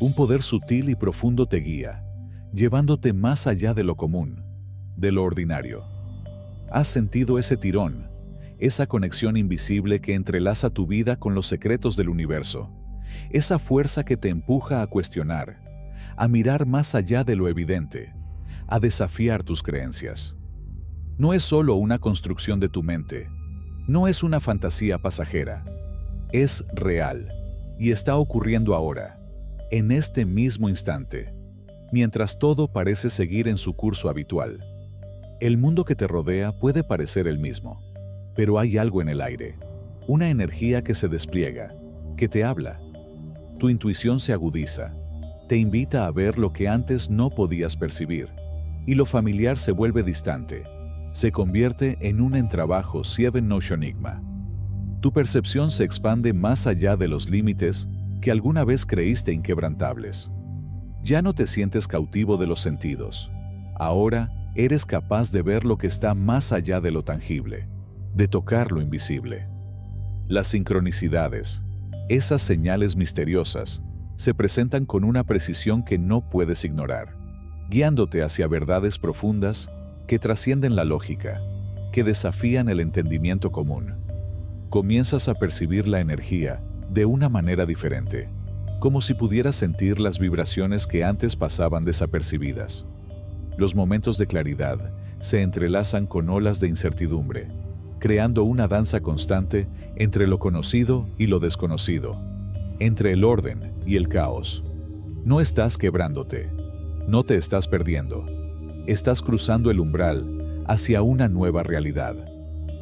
Un poder sutil y profundo te guía, llevándote más allá de lo común, de lo ordinario. ¿Has sentido ese tirón, esa conexión invisible que entrelaza tu vida con los secretos del universo? Esa fuerza que te empuja a cuestionar, a mirar más allá de lo evidente, a desafiar tus creencias. No es solo una construcción de tu mente, no es una fantasía pasajera, es real y está ocurriendo ahora, en este mismo instante, mientras todo parece seguir en su curso habitual. El mundo que te rodea puede parecer el mismo, pero hay algo en el aire, una energía que se despliega, que te habla. Tu intuición se agudiza, te invita a ver lo que antes no podías percibir, y lo familiar se vuelve distante, se convierte en un entrabajo Sieben Notionigma. Tu percepción se expande más allá de los límites que alguna vez creíste inquebrantables. Ya no te sientes cautivo de los sentidos. Ahora eres capaz de ver lo que está más allá de lo tangible, de tocar lo invisible. Las sincronicidades, esas señales misteriosas, se presentan con una precisión que no puedes ignorar, guiándote hacia verdades profundas que trascienden la lógica, que desafían el entendimiento común. Comienzas a percibir la energía de una manera diferente, como si pudieras sentir las vibraciones que antes pasaban desapercibidas. Los momentos de claridad se entrelazan con olas de incertidumbre, creando una danza constante entre lo conocido y lo desconocido, entre el orden y el caos. No estás quebrándote, no te estás perdiendo. Estás cruzando el umbral hacia una nueva realidad,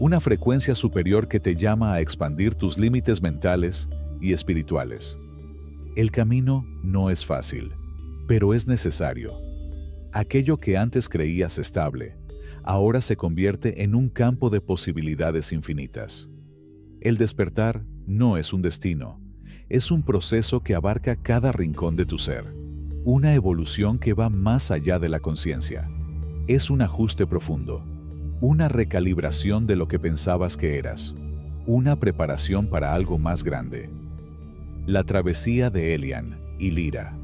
una frecuencia superior que te llama a expandir tus límites mentales y espirituales. El camino no es fácil, pero es necesario. Aquello que antes creías estable, ahora se convierte en un campo de posibilidades infinitas. El despertar no es un destino, es un proceso que abarca cada rincón de tu ser. Una evolución que va más allá de la conciencia. Es un ajuste profundo, una recalibración de lo que pensabas que eras, una preparación para algo más grande. La travesía de Elian y Lyra.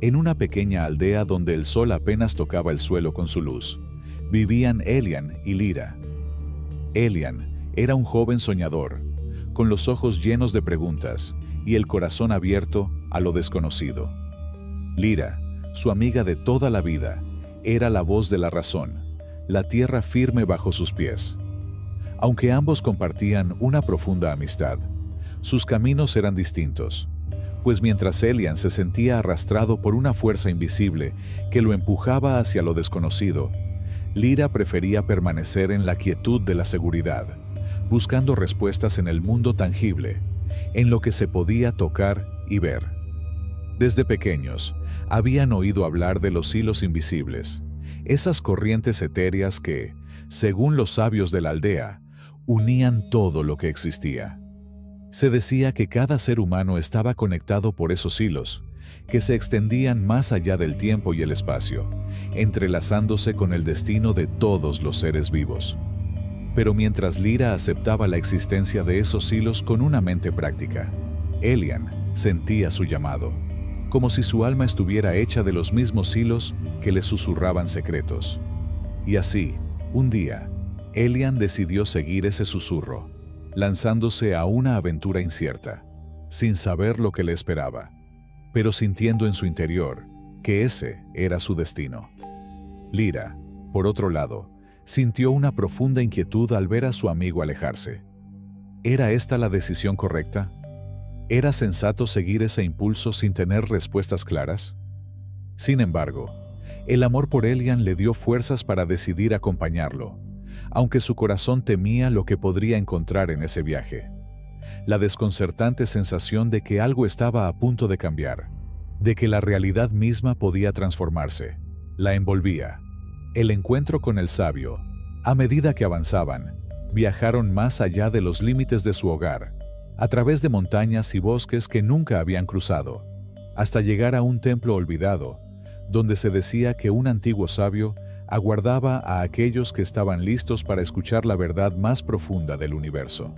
En una pequeña aldea donde el sol apenas tocaba el suelo con su luz, vivían Elian y Lyra. Elian era un joven soñador, con los ojos llenos de preguntas y el corazón abierto a lo desconocido. Lyra, su amiga de toda la vida, era la voz de la razón, la tierra firme bajo sus pies. Aunque ambos compartían una profunda amistad, sus caminos eran distintos, pues mientras Elian se sentía arrastrado por una fuerza invisible que lo empujaba hacia lo desconocido, Lyra prefería permanecer en la quietud de la seguridad, buscando respuestas en el mundo tangible, en lo que se podía tocar y ver. Desde pequeños, habían oído hablar de los hilos invisibles, esas corrientes etéreas que, según los sabios de la aldea, unían todo lo que existía. Se decía que cada ser humano estaba conectado por esos hilos, que se extendían más allá del tiempo y el espacio, entrelazándose con el destino de todos los seres vivos. Pero mientras Lyra aceptaba la existencia de esos hilos con una mente práctica, Elian sentía su llamado, como si su alma estuviera hecha de los mismos hilos que le susurraban secretos. Y así, un día, Elian decidió seguir ese susurro, lanzándose a una aventura incierta, sin saber lo que le esperaba, pero sintiendo en su interior que ese era su destino. Lyra, por otro lado, sintió una profunda inquietud al ver a su amigo alejarse. ¿Era esta la decisión correcta? ¿Era sensato seguir ese impulso sin tener respuestas claras? Sin embargo, el amor por Elian le dio fuerzas para decidir acompañarlo, aunque su corazón temía lo que podría encontrar en ese viaje. La desconcertante sensación de que algo estaba a punto de cambiar, de que la realidad misma podía transformarse, la envolvía. El encuentro con el sabio, a medida que avanzaban, viajaron más allá de los límites de su hogar, a través de montañas y bosques que nunca habían cruzado, hasta llegar a un templo olvidado, donde se decía que un antiguo sabio aguardaba a aquellos que estaban listos para escuchar la verdad más profunda del universo.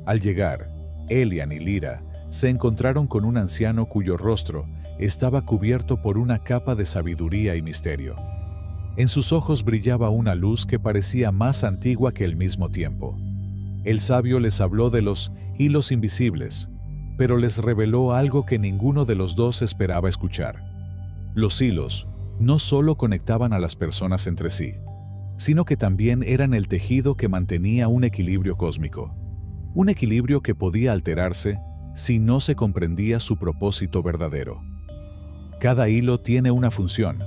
Al llegar, Elian y Lyra se encontraron con un anciano cuyo rostro estaba cubierto por una capa de sabiduría y misterio. En sus ojos brillaba una luz que parecía más antigua que el mismo tiempo. El sabio les habló de los hilos invisibles, pero les reveló algo que ninguno de los dos esperaba escuchar. Los hilos no solo conectaban a las personas entre sí, sino que también eran el tejido que mantenía un equilibrio cósmico. Un equilibrio que podía alterarse si no se comprendía su propósito verdadero. Cada hilo tiene una función,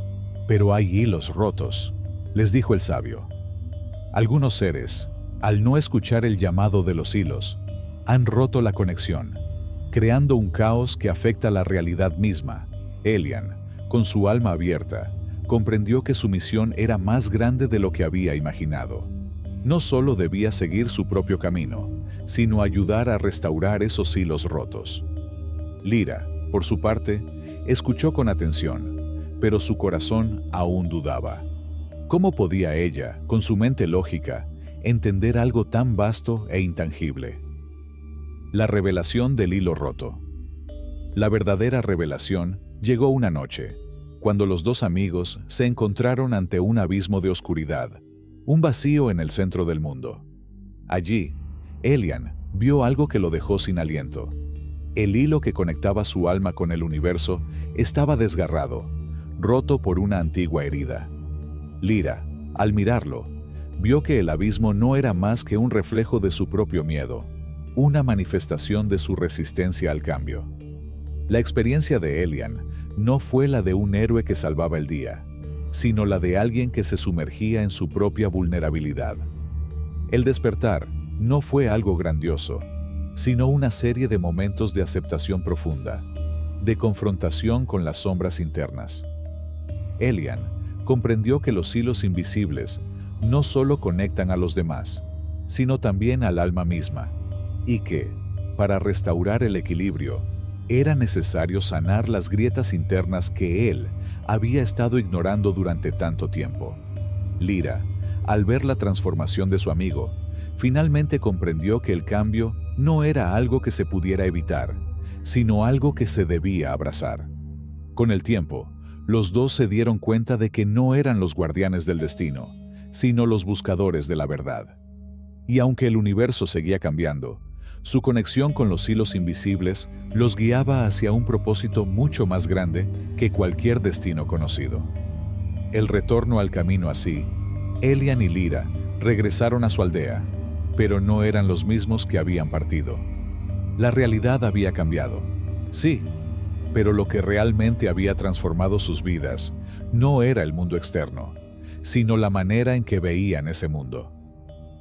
pero hay hilos rotos, les dijo el sabio. Algunos seres, al no escuchar el llamado de los hilos, han roto la conexión, creando un caos que afecta la realidad misma. Elian, con su alma abierta, comprendió que su misión era más grande de lo que había imaginado. No solo debía seguir su propio camino, sino ayudar a restaurar esos hilos rotos. Lyra, por su parte, escuchó con atención, pero su corazón aún dudaba. ¿Cómo podía ella, con su mente lógica, entender algo tan vasto e intangible? La revelación del hilo roto. La verdadera revelación llegó una noche, cuando los dos amigos se encontraron ante un abismo de oscuridad, un vacío en el centro del mundo. Allí, Elian vio algo que lo dejó sin aliento. El hilo que conectaba su alma con el universo estaba desgarrado, roto por una antigua herida. Lyra, al mirarlo, vio que el abismo no era más que un reflejo de su propio miedo, una manifestación de su resistencia al cambio. La experiencia de Elian no fue la de un héroe que salvaba el día, sino la de alguien que se sumergía en su propia vulnerabilidad. El despertar no fue algo grandioso, sino una serie de momentos de aceptación profunda, de confrontación con las sombras internas. Elian comprendió que los hilos invisibles no solo conectan a los demás, sino también al alma misma, y que, para restaurar el equilibrio, era necesario sanar las grietas internas que él había estado ignorando durante tanto tiempo. Lyra, al ver la transformación de su amigo, finalmente comprendió que el cambio no era algo que se pudiera evitar, sino algo que se debía abrazar. Con el tiempo, los dos se dieron cuenta de que no eran los guardianes del destino, sino los buscadores de la verdad. Y aunque el universo seguía cambiando, su conexión con los hilos invisibles los guiaba hacia un propósito mucho más grande que cualquier destino conocido. El retorno al camino así, Elian y Lyra regresaron a su aldea, pero no eran los mismos que habían partido. La realidad había cambiado, sí, pero lo que realmente había transformado sus vidas no era el mundo externo, sino la manera en que veían ese mundo.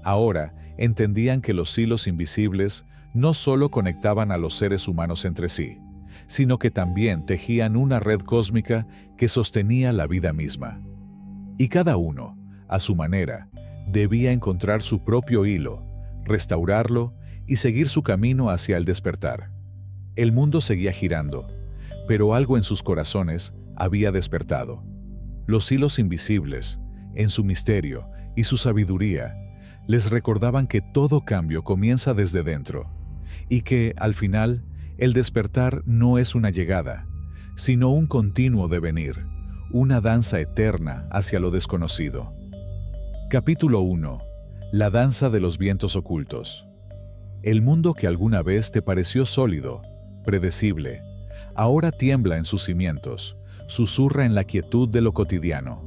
Ahora entendían que los hilos invisibles no solo conectaban a los seres humanos entre sí, sino que también tejían una red cósmica que sostenía la vida misma. Y cada uno, a su manera, debía encontrar su propio hilo, restaurarlo y seguir su camino hacia el despertar. El mundo seguía girando, pero algo en sus corazones había despertado. Los hilos invisibles, en su misterio y su sabiduría, les recordaban que todo cambio comienza desde dentro, y que, al final, el despertar no es una llegada, sino un continuo devenir, una danza eterna hacia lo desconocido. Capítulo 1. La danza de los vientos ocultos. El mundo que alguna vez te pareció sólido, predecible, ahora tiembla en sus cimientos, susurra en la quietud de lo cotidiano.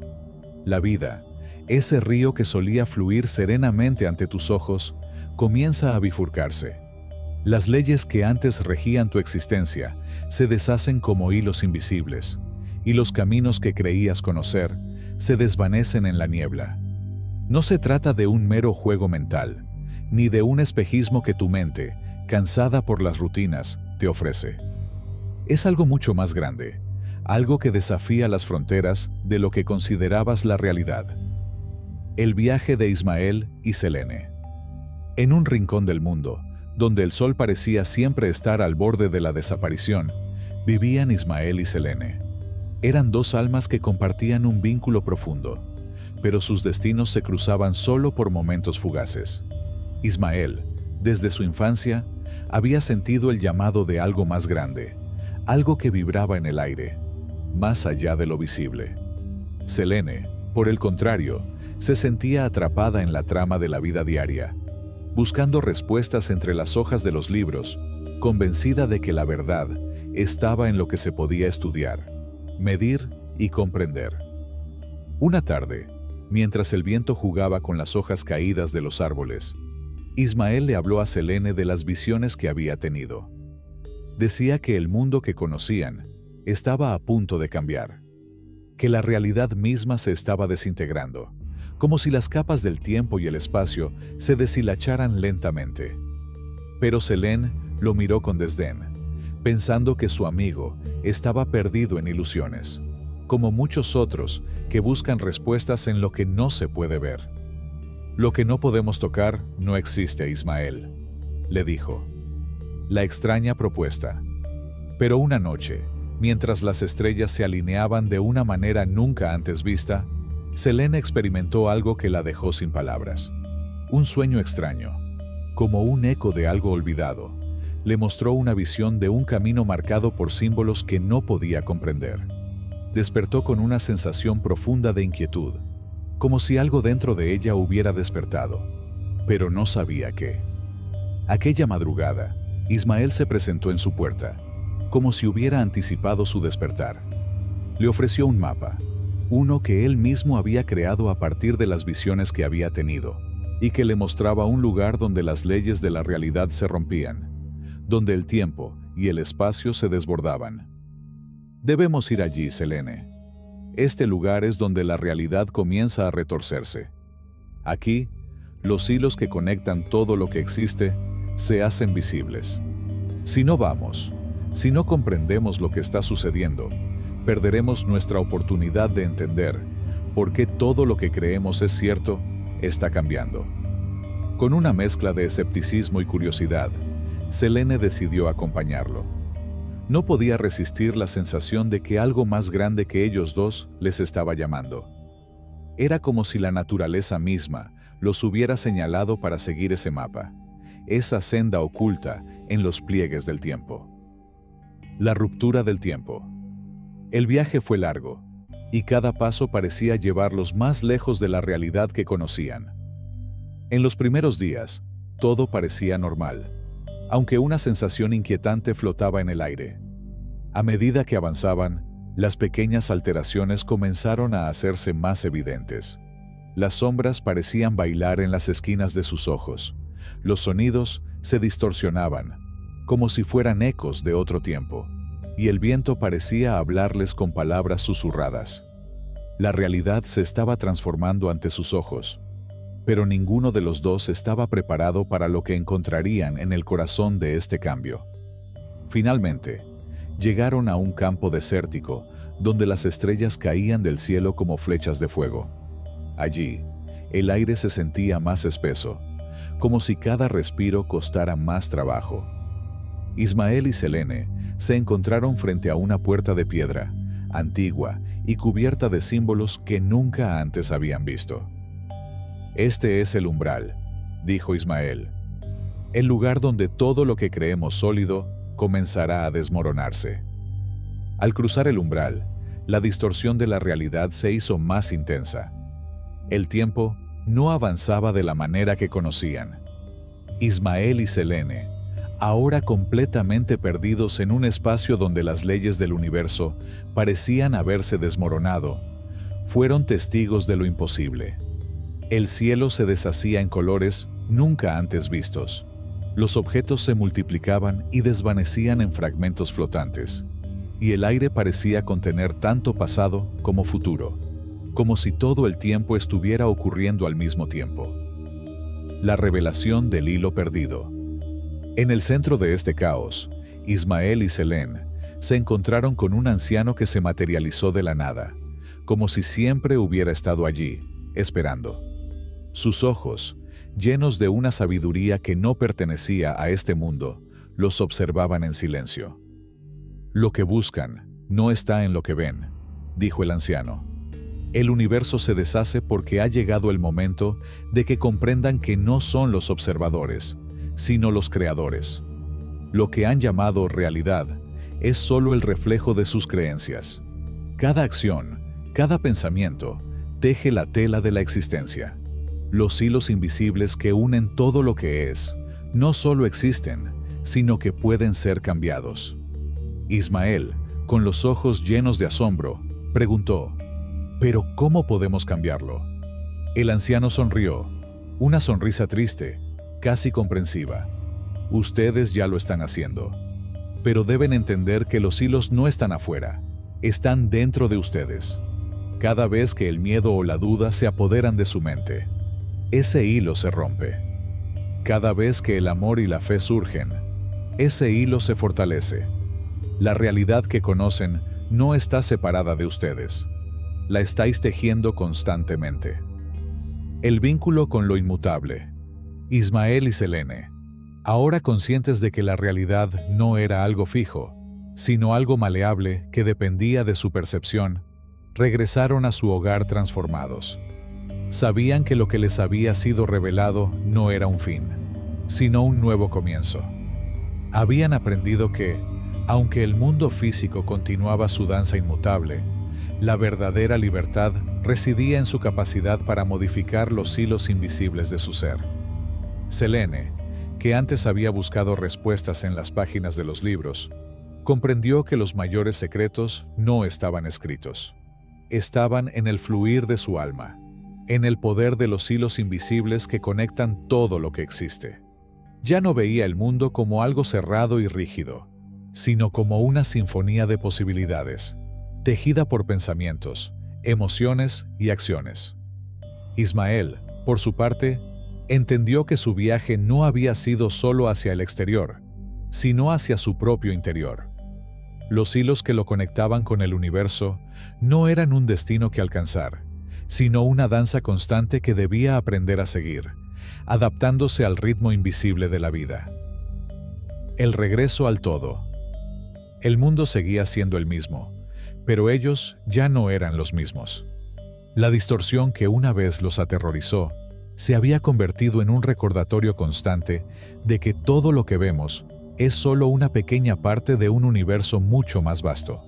La vida, ese río que solía fluir serenamente ante tus ojos, comienza a bifurcarse. Las leyes que antes regían tu existencia se deshacen como hilos invisibles, y los caminos que creías conocer se desvanecen en la niebla. No se trata de un mero juego mental, ni de un espejismo que tu mente, cansada por las rutinas, te ofrece. Es algo mucho más grande, algo que desafía las fronteras de lo que considerabas la realidad. El viaje de Ismael y Selene. En un rincón del mundo, donde el sol parecía siempre estar al borde de la desaparición, vivían Ismael y Selene. Eran dos almas que compartían un vínculo profundo, pero sus destinos se cruzaban solo por momentos fugaces. Ismael, desde su infancia, Había sentido el llamado de algo más grande, algo que vibraba en el aire, más allá de lo visible. Selene, por el contrario, se sentía atrapada en la trama de la vida diaria, buscando respuestas entre las hojas de los libros, convencida de que la verdad estaba en lo que se podía estudiar, medir y comprender. Una tarde, mientras el viento jugaba con las hojas caídas de los árboles, Ismael le habló a Selene de las visiones que había tenido. Decía que el mundo que conocían estaba a punto de cambiar, que la realidad misma se estaba desintegrando, como si las capas del tiempo y el espacio se deshilacharan lentamente. Pero Selene lo miró con desdén, pensando que su amigo estaba perdido en ilusiones, como muchos otros que buscan respuestas en lo que no se puede ver. Lo que no podemos tocar no existe, Ismael, le dijo. La extraña propuesta. Pero una noche, mientras las estrellas se alineaban de una manera nunca antes vista, Selene experimentó algo que la dejó sin palabras. Un sueño extraño, como un eco de algo olvidado, le mostró una visión de un camino marcado por símbolos que no podía comprender. Despertó con una sensación profunda de inquietud, como si algo dentro de ella hubiera despertado, pero no sabía qué. Aquella madrugada, Ismael se presentó en su puerta, como si hubiera anticipado su despertar. Le ofreció un mapa, uno que él mismo había creado a partir de las visiones que había tenido, y que le mostraba un lugar donde las leyes de la realidad se rompían, donde el tiempo y el espacio se desbordaban. Debemos ir allí, Selene. Este lugar es donde la realidad comienza a retorcerse. Aquí, los hilos que conectan todo lo que existe se hacen visibles. Si no vamos, si no comprendemos lo que está sucediendo, perderemos nuestra oportunidad de entender por qué todo lo que creemos es cierto está cambiando. Con una mezcla de escepticismo y curiosidad, Selene decidió acompañarlo. No podía resistir la sensación de que algo más grande que ellos dos les estaba llamando. Era como si la naturaleza misma los hubiera señalado para seguir ese mapa, esa senda oculta en los pliegues del tiempo. La ruptura del tiempo. El viaje fue largo, y cada paso parecía llevarlos más lejos de la realidad que conocían. En los primeros días, todo parecía normal, aunque una sensación inquietante flotaba en el aire. A medida que avanzaban, las pequeñas alteraciones comenzaron a hacerse más evidentes. Las sombras parecían bailar en las esquinas de sus ojos. Los sonidos se distorsionaban, como si fueran ecos de otro tiempo, y el viento parecía hablarles con palabras susurradas. La realidad se estaba transformando ante sus ojos, pero ninguno de los dos estaba preparado para lo que encontrarían en el corazón de este cambio. Finalmente, llegaron a un campo desértico donde las estrellas caían del cielo como flechas de fuego. Allí, el aire se sentía más espeso, como si cada respiro costara más trabajo. Ismael y Selene se encontraron frente a una puerta de piedra, antigua y cubierta de símbolos que nunca antes habían visto. «Este es el umbral», dijo Ismael, «el lugar donde todo lo que creemos sólido comenzará a desmoronarse». Al cruzar el umbral, la distorsión de la realidad se hizo más intensa. El tiempo no avanzaba de la manera que conocían. Ismael y Selene, ahora completamente perdidos en un espacio donde las leyes del universo parecían haberse desmoronado, fueron testigos de lo imposible. El cielo se deshacía en colores nunca antes vistos. Los objetos se multiplicaban y desvanecían en fragmentos flotantes, y el aire parecía contener tanto pasado como futuro, como si todo el tiempo estuviera ocurriendo al mismo tiempo. La revelación del hilo perdido. En el centro de este caos, Ismael y Selene se encontraron con un anciano que se materializó de la nada, como si siempre hubiera estado allí, esperando. Sus ojos, llenos de una sabiduría que no pertenecía a este mundo, los observaban en silencio. «Lo que buscan no está en lo que ven», dijo el anciano. «El universo se deshace porque ha llegado el momento de que comprendan que no son los observadores, sino los creadores. Lo que han llamado realidad es solo el reflejo de sus creencias. Cada acción, cada pensamiento, teje la tela de la existencia. Los hilos invisibles que unen todo lo que es, no solo existen, sino que pueden ser cambiados. Ismael, con los ojos llenos de asombro, preguntó: ¿pero cómo podemos cambiarlo? El anciano sonrió, una sonrisa triste, casi comprensiva. Ustedes ya lo están haciendo. Pero deben entender que los hilos no están afuera, están dentro de ustedes. Cada vez que el miedo o la duda se apoderan de su mente, ese hilo se rompe. Cada vez que el amor y la fe surgen, ese hilo se fortalece. La realidad que conocen no está separada de ustedes. La estáis tejiendo constantemente. El vínculo con lo inmutable. Ismael y Selene, ahora conscientes de que la realidad no era algo fijo, sino algo maleable que dependía de su percepción, regresaron a su hogar transformados. Sabían que lo que les había sido revelado no era un fin, sino un nuevo comienzo. Habían aprendido que, aunque el mundo físico continuaba su danza inmutable, la verdadera libertad residía en su capacidad para modificar los hilos invisibles de su ser. Selene, que antes había buscado respuestas en las páginas de los libros, comprendió que los mayores secretos no estaban escritos. Estaban en el fluir de su alma, en el poder de los hilos invisibles que conectan todo lo que existe. Ya no veía el mundo como algo cerrado y rígido, sino como una sinfonía de posibilidades, tejida por pensamientos, emociones y acciones. Ismael, por su parte, entendió que su viaje no había sido solo hacia el exterior, sino hacia su propio interior. Los hilos que lo conectaban con el universo no eran un destino que alcanzar, sino una danza constante que debía aprender a seguir, adaptándose al ritmo invisible de la vida. El regreso al todo. El mundo seguía siendo el mismo, pero ellos ya no eran los mismos. La distorsión que una vez los aterrorizó se había convertido en un recordatorio constante de que todo lo que vemos es solo una pequeña parte de un universo mucho más vasto.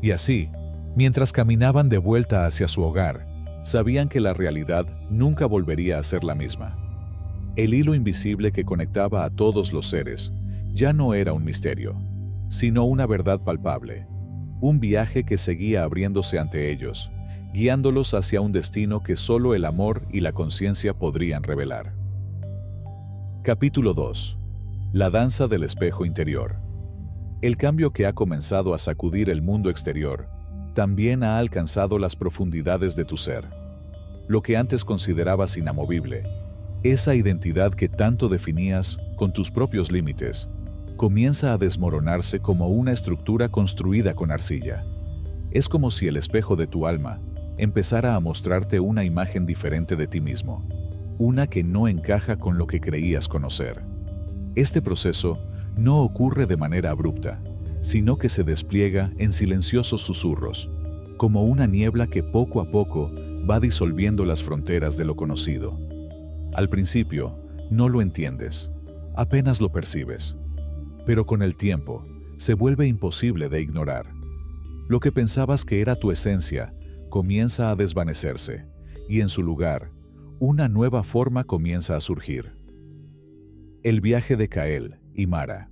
Y así, mientras caminaban de vuelta hacia su hogar, sabían que la realidad nunca volvería a ser la misma. El hilo invisible que conectaba a todos los seres ya no era un misterio, sino una verdad palpable, un viaje que seguía abriéndose ante ellos, guiándolos hacia un destino que solo el amor y la conciencia podrían revelar. Capítulo 2. La danza del espejo interior. El cambio que ha comenzado a sacudir el mundo exterior también ha alcanzado las profundidades de tu ser. Lo que antes considerabas inamovible, esa identidad que tanto definías con tus propios límites, comienza a desmoronarse como una estructura construida con arcilla. Es como si el espejo de tu alma empezara a mostrarte una imagen diferente de ti mismo, una que no encaja con lo que creías conocer. Este proceso no ocurre de manera abrupta, sino que se despliega en silenciosos susurros, como una niebla que poco a poco va disolviendo las fronteras de lo conocido. Al principio, no lo entiendes, apenas lo percibes, pero con el tiempo se vuelve imposible de ignorar. Lo que pensabas que era tu esencia comienza a desvanecerse, y en su lugar, una nueva forma comienza a surgir. El viaje de Kael y Mara.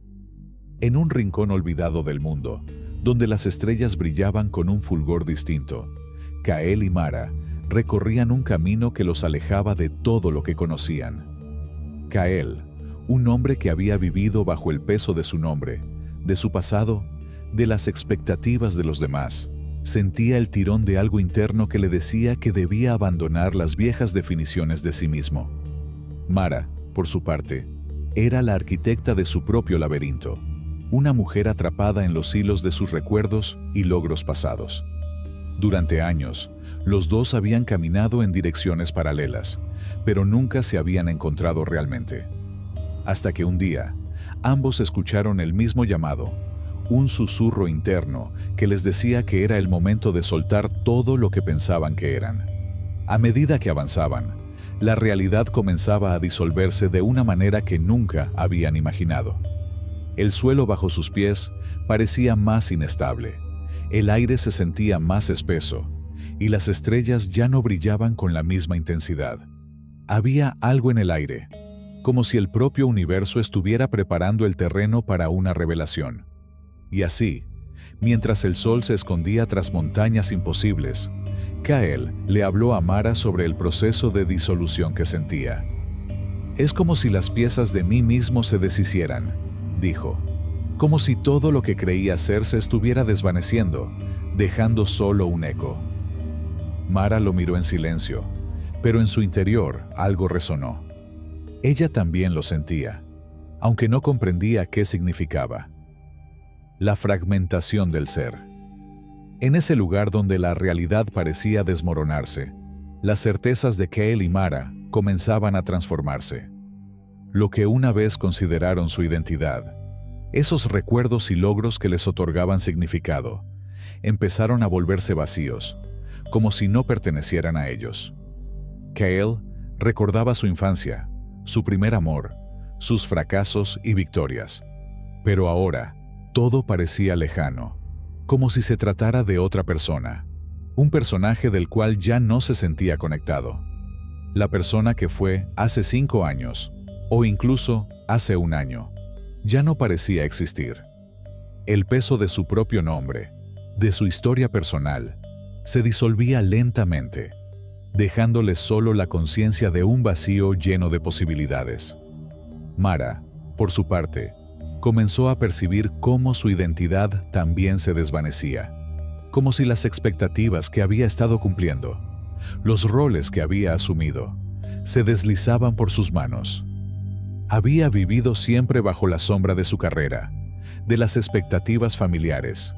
En un rincón olvidado del mundo, donde las estrellas brillaban con un fulgor distinto, Kael y Mara recorrían un camino que los alejaba de todo lo que conocían. Kael, un hombre que había vivido bajo el peso de su nombre, de su pasado, de las expectativas de los demás, sentía el tirón de algo interno que le decía que debía abandonar las viejas definiciones de sí mismo. Mara, por su parte, era la arquitecta de su propio laberinto, una mujer atrapada en los hilos de sus recuerdos y logros pasados. Durante años, los dos habían caminado en direcciones paralelas, pero nunca se habían encontrado realmente. Hasta que un día, ambos escucharon el mismo llamado, un susurro interno que les decía que era el momento de soltar todo lo que pensaban que eran. A medida que avanzaban, la realidad comenzaba a disolverse de una manera que nunca habían imaginado. El suelo bajo sus pies parecía más inestable, el aire se sentía más espeso, y las estrellas ya no brillaban con la misma intensidad. Había algo en el aire, como si el propio universo estuviera preparando el terreno para una revelación. Y así, mientras el sol se escondía tras montañas imposibles, Kael le habló a Mara sobre el proceso de disolución que sentía. «Es como si las piezas de mí mismo se deshicieran», dijo, «como si todo lo que creía ser se estuviera desvaneciendo, dejando solo un eco». Mara lo miró en silencio, pero en su interior algo resonó. Ella también lo sentía, aunque no comprendía qué significaba. La fragmentación del ser. En ese lugar donde la realidad parecía desmoronarse, las certezas de Kael y Mara comenzaban a transformarse. Lo que una vez consideraron su identidad, esos recuerdos y logros que les otorgaban significado, empezaron a volverse vacíos, como si no pertenecieran a ellos. Kael recordaba su infancia, su primer amor, sus fracasos y victorias. Pero ahora, todo parecía lejano, como si se tratara de otra persona, un personaje del cual ya no se sentía conectado. La persona que fue hace 5 años, o incluso hace 1 año, ya no parecía existir. El peso de su propio nombre, de su historia personal, se disolvía lentamente, dejándole solo la conciencia de un vacío lleno de posibilidades. Mara, por su parte, comenzó a percibir cómo su identidad también se desvanecía, como si las expectativas que había estado cumpliendo, los roles que había asumido, se deslizaban por sus manos. Había vivido siempre bajo la sombra de su carrera, de las expectativas familiares,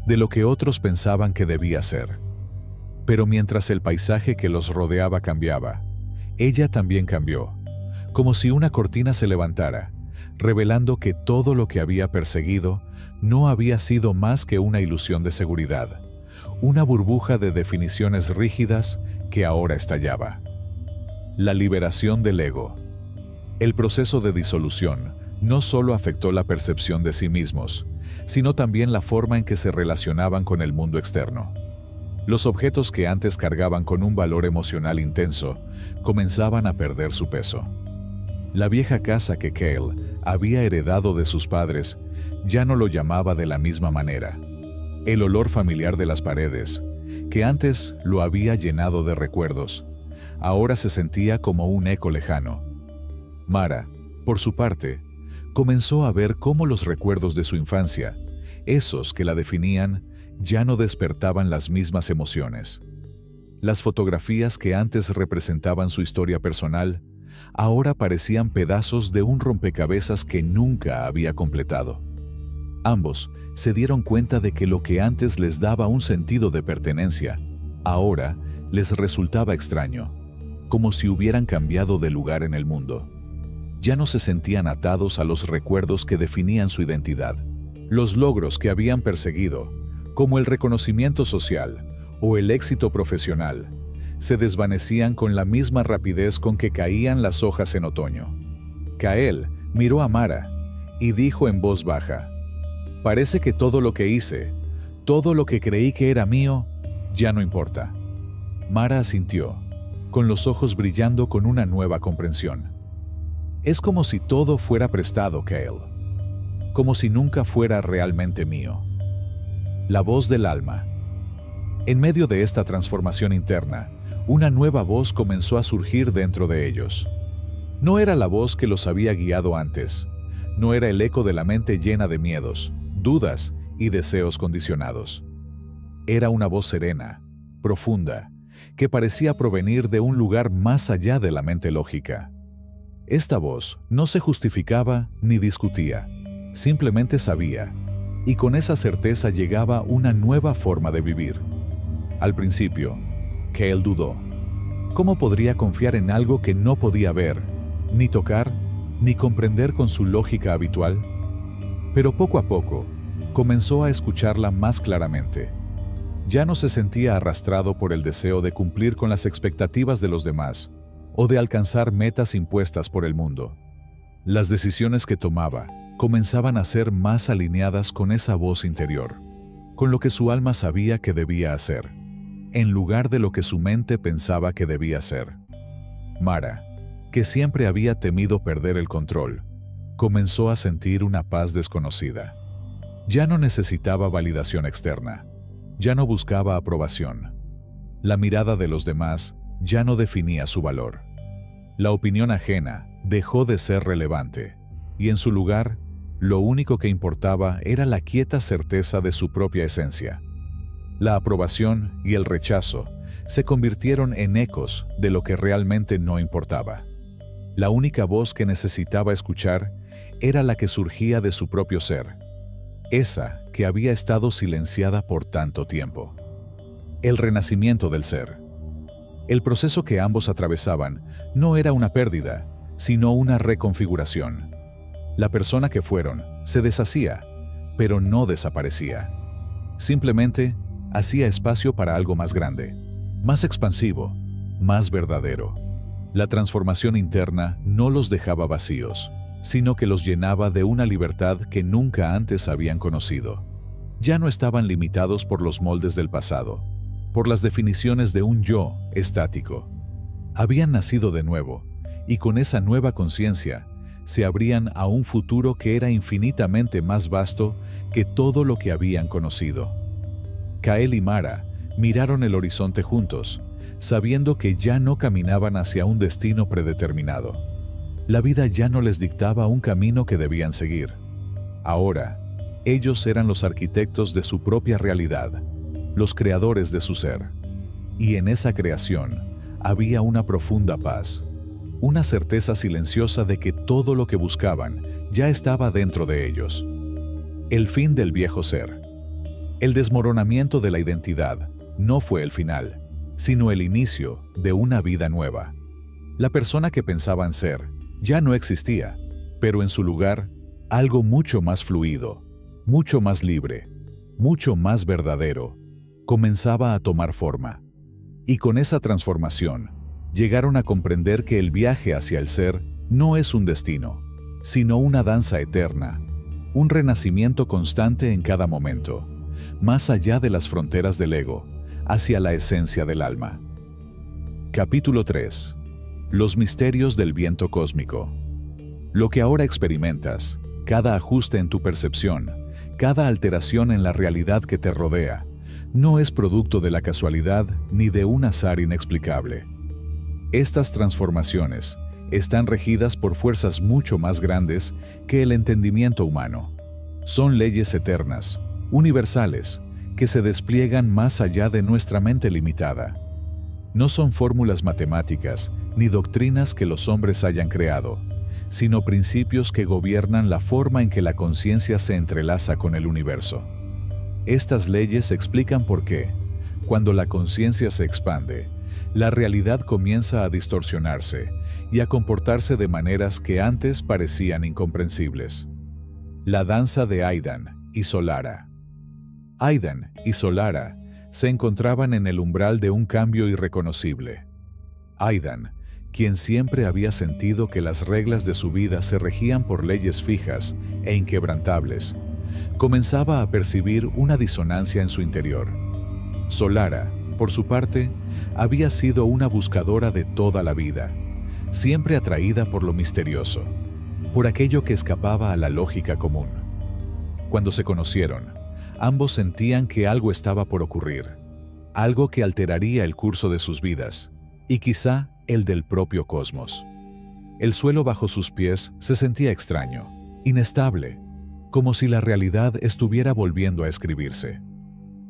de lo que otros pensaban que debía ser. Pero mientras el paisaje que los rodeaba cambiaba, ella también cambió, como si una cortina se levantara, revelando que todo lo que había perseguido no había sido más que una ilusión de seguridad, una burbuja de definiciones rígidas que ahora estallaba. La liberación del ego. El proceso de disolución no solo afectó la percepción de sí mismos, sino también la forma en que se relacionaban con el mundo externo. Los objetos que antes cargaban con un valor emocional intenso comenzaban a perder su peso. La vieja casa que Kael había heredado de sus padres ya no lo llamaba de la misma manera. El olor familiar de las paredes, que antes lo había llenado de recuerdos, ahora se sentía como un eco lejano. Mara, por su parte, comenzó a ver cómo los recuerdos de su infancia, esos que la definían, ya no despertaban las mismas emociones. Las fotografías que antes representaban su historia personal, ahora parecían pedazos de un rompecabezas que nunca había completado. Ambos se dieron cuenta de que lo que antes les daba un sentido de pertenencia, ahora les resultaba extraño, como si hubieran cambiado de lugar en el mundo. Ya no se sentían atados a los recuerdos que definían su identidad. Los logros que habían perseguido, como el reconocimiento social o el éxito profesional, se desvanecían con la misma rapidez con que caían las hojas en otoño. Kael miró a Mara y dijo en voz baja, «Parece que todo lo que hice, todo lo que creí que era mío, ya no importa». Mara asintió, con los ojos brillando con una nueva comprensión. «Es como si todo fuera prestado, Kael, como si nunca fuera realmente mío». La voz del alma. En medio de esta transformación interna, una nueva voz comenzó a surgir dentro de ellos. No era la voz que los había guiado antes, no era el eco de la mente llena de miedos, dudas y deseos condicionados. Era una voz serena, profunda, que parecía provenir de un lugar más allá de la mente lógica. Esta voz no se justificaba ni discutía, simplemente sabía, y con esa certeza llegaba una nueva forma de vivir. Al principio, Kael dudó. ¿Cómo podría confiar en algo que no podía ver, ni tocar, ni comprender con su lógica habitual? Pero poco a poco, comenzó a escucharla más claramente. Ya no se sentía arrastrado por el deseo de cumplir con las expectativas de los demás, o de alcanzar metas impuestas por el mundo. Las decisiones que tomaba comenzaban a ser más alineadas con esa voz interior, con lo que su alma sabía que debía hacer, en lugar de lo que su mente pensaba que debía hacer. Mara, que siempre había temido perder el control, comenzó a sentir una paz desconocida. Ya no necesitaba validación externa, ya no buscaba aprobación. La mirada de los demás ya no definía su valor. La opinión ajena dejó de ser relevante, y en su lugar, lo único que importaba era la quieta certeza de su propia esencia. La aprobación y el rechazo se convirtieron en ecos de lo que realmente no importaba. La única voz que necesitaba escuchar era la que surgía de su propio ser, esa que había estado silenciada por tanto tiempo. El renacimiento del ser. El proceso que ambos atravesaban no era una pérdida, sino una reconfiguración. La persona que fueron se deshacía, pero no desaparecía. Simplemente hacía espacio para algo más grande, más expansivo, más verdadero. La transformación interna no los dejaba vacíos, sino que los llenaba de una libertad que nunca antes habían conocido. Ya no estaban limitados por los moldes del pasado, por las definiciones de un yo estático. Habían nacido de nuevo, y con esa nueva conciencia se abrían a un futuro que era infinitamente más vasto que todo lo que habían conocido. Kael y Mara miraron el horizonte juntos, sabiendo que ya no caminaban hacia un destino predeterminado. La vida ya no les dictaba un camino que debían seguir. Ahora, ellos eran los arquitectos de su propia realidad, los creadores de su ser. Y en esa creación había una profunda paz, una certeza silenciosa de que todo lo que buscaban ya estaba dentro de ellos. El fin del viejo ser. El desmoronamiento de la identidad no fue el final, sino el inicio de una vida nueva. La persona que pensaban ser ya no existía, pero en su lugar, algo mucho más fluido, mucho más libre, mucho más verdadero, comenzaba a tomar forma. Y con esa transformación, llegaron a comprender que el viaje hacia el ser no es un destino, sino una danza eterna, un renacimiento constante en cada momento, más allá de las fronteras del ego, hacia la esencia del alma. Capítulo 3. Los misterios del viento cósmico. Lo que ahora experimentas, cada ajuste en tu percepción, cada alteración en la realidad que te rodea, no es producto de la casualidad ni de un azar inexplicable. Estas transformaciones están regidas por fuerzas mucho más grandes que el entendimiento humano. Son leyes eternas, universales, que se despliegan más allá de nuestra mente limitada. No son fórmulas matemáticas ni doctrinas que los hombres hayan creado, sino principios que gobiernan la forma en que la conciencia se entrelaza con el universo. Estas leyes explican por qué, cuando la conciencia se expande, la realidad comienza a distorsionarse y a comportarse de maneras que antes parecían incomprensibles. La danza de Aidan y Solara. Aidan y Solara se encontraban en el umbral de un cambio irreconocible. Aidan, quien siempre había sentido que las reglas de su vida se regían por leyes fijas e inquebrantables, comenzaba a percibir una disonancia en su interior. Solara, por su parte, había sido una buscadora de toda la vida, siempre atraída por lo misterioso, por aquello que escapaba a la lógica común. Cuando se conocieron, ambos sentían que algo estaba por ocurrir, algo que alteraría el curso de sus vidas, y quizá el del propio cosmos. El suelo bajo sus pies se sentía extraño, inestable, como si la realidad estuviera volviendo a escribirse.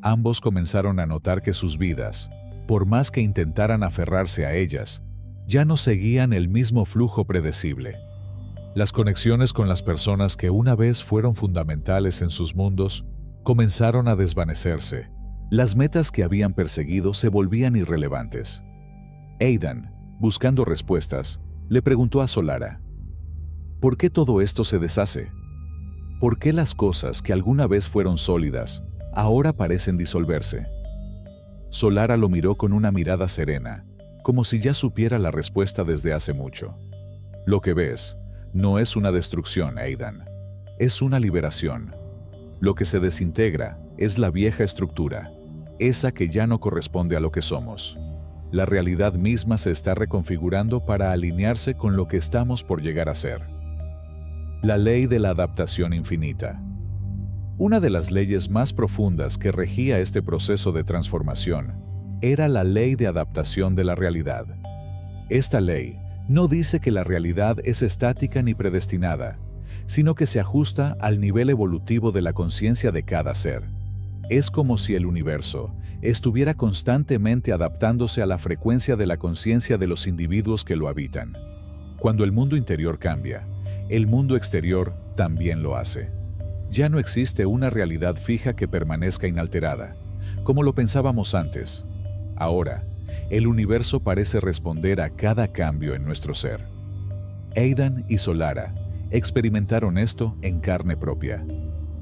Ambos comenzaron a notar que sus vidas, por más que intentaran aferrarse a ellas, ya no seguían el mismo flujo predecible. Las conexiones con las personas que una vez fueron fundamentales en sus mundos comenzaron a desvanecerse. Las metas que habían perseguido se volvían irrelevantes. Aidan, buscando respuestas, le preguntó a Solara: ¿por qué todo esto se deshace? ¿Por qué las cosas que alguna vez fueron sólidas ahora parecen disolverse? Solara lo miró con una mirada serena, como si ya supiera la respuesta desde hace mucho. Lo que ves no es una destrucción, Aidan. es una liberación. Lo que se desintegra es la vieja estructura, esa que ya no corresponde a lo que somos. La realidad misma se está reconfigurando para alinearse con lo que estamos por llegar a ser. La ley de la adaptación infinita. Una de las leyes más profundas que regía este proceso de transformación era la ley de adaptación de la realidad. Esta ley no dice que la realidad es estática ni predestinada, sino que se ajusta al nivel evolutivo de la conciencia de cada ser. Es como si el universo estuviera constantemente adaptándose a la frecuencia de la conciencia de los individuos que lo habitan. Cuando el mundo interior cambia, el mundo exterior también lo hace. Ya no existe una realidad fija que permanezca inalterada, como lo pensábamos antes. Ahora, el universo parece responder a cada cambio en nuestro ser. Aidan y Solara experimentaron esto en carne propia.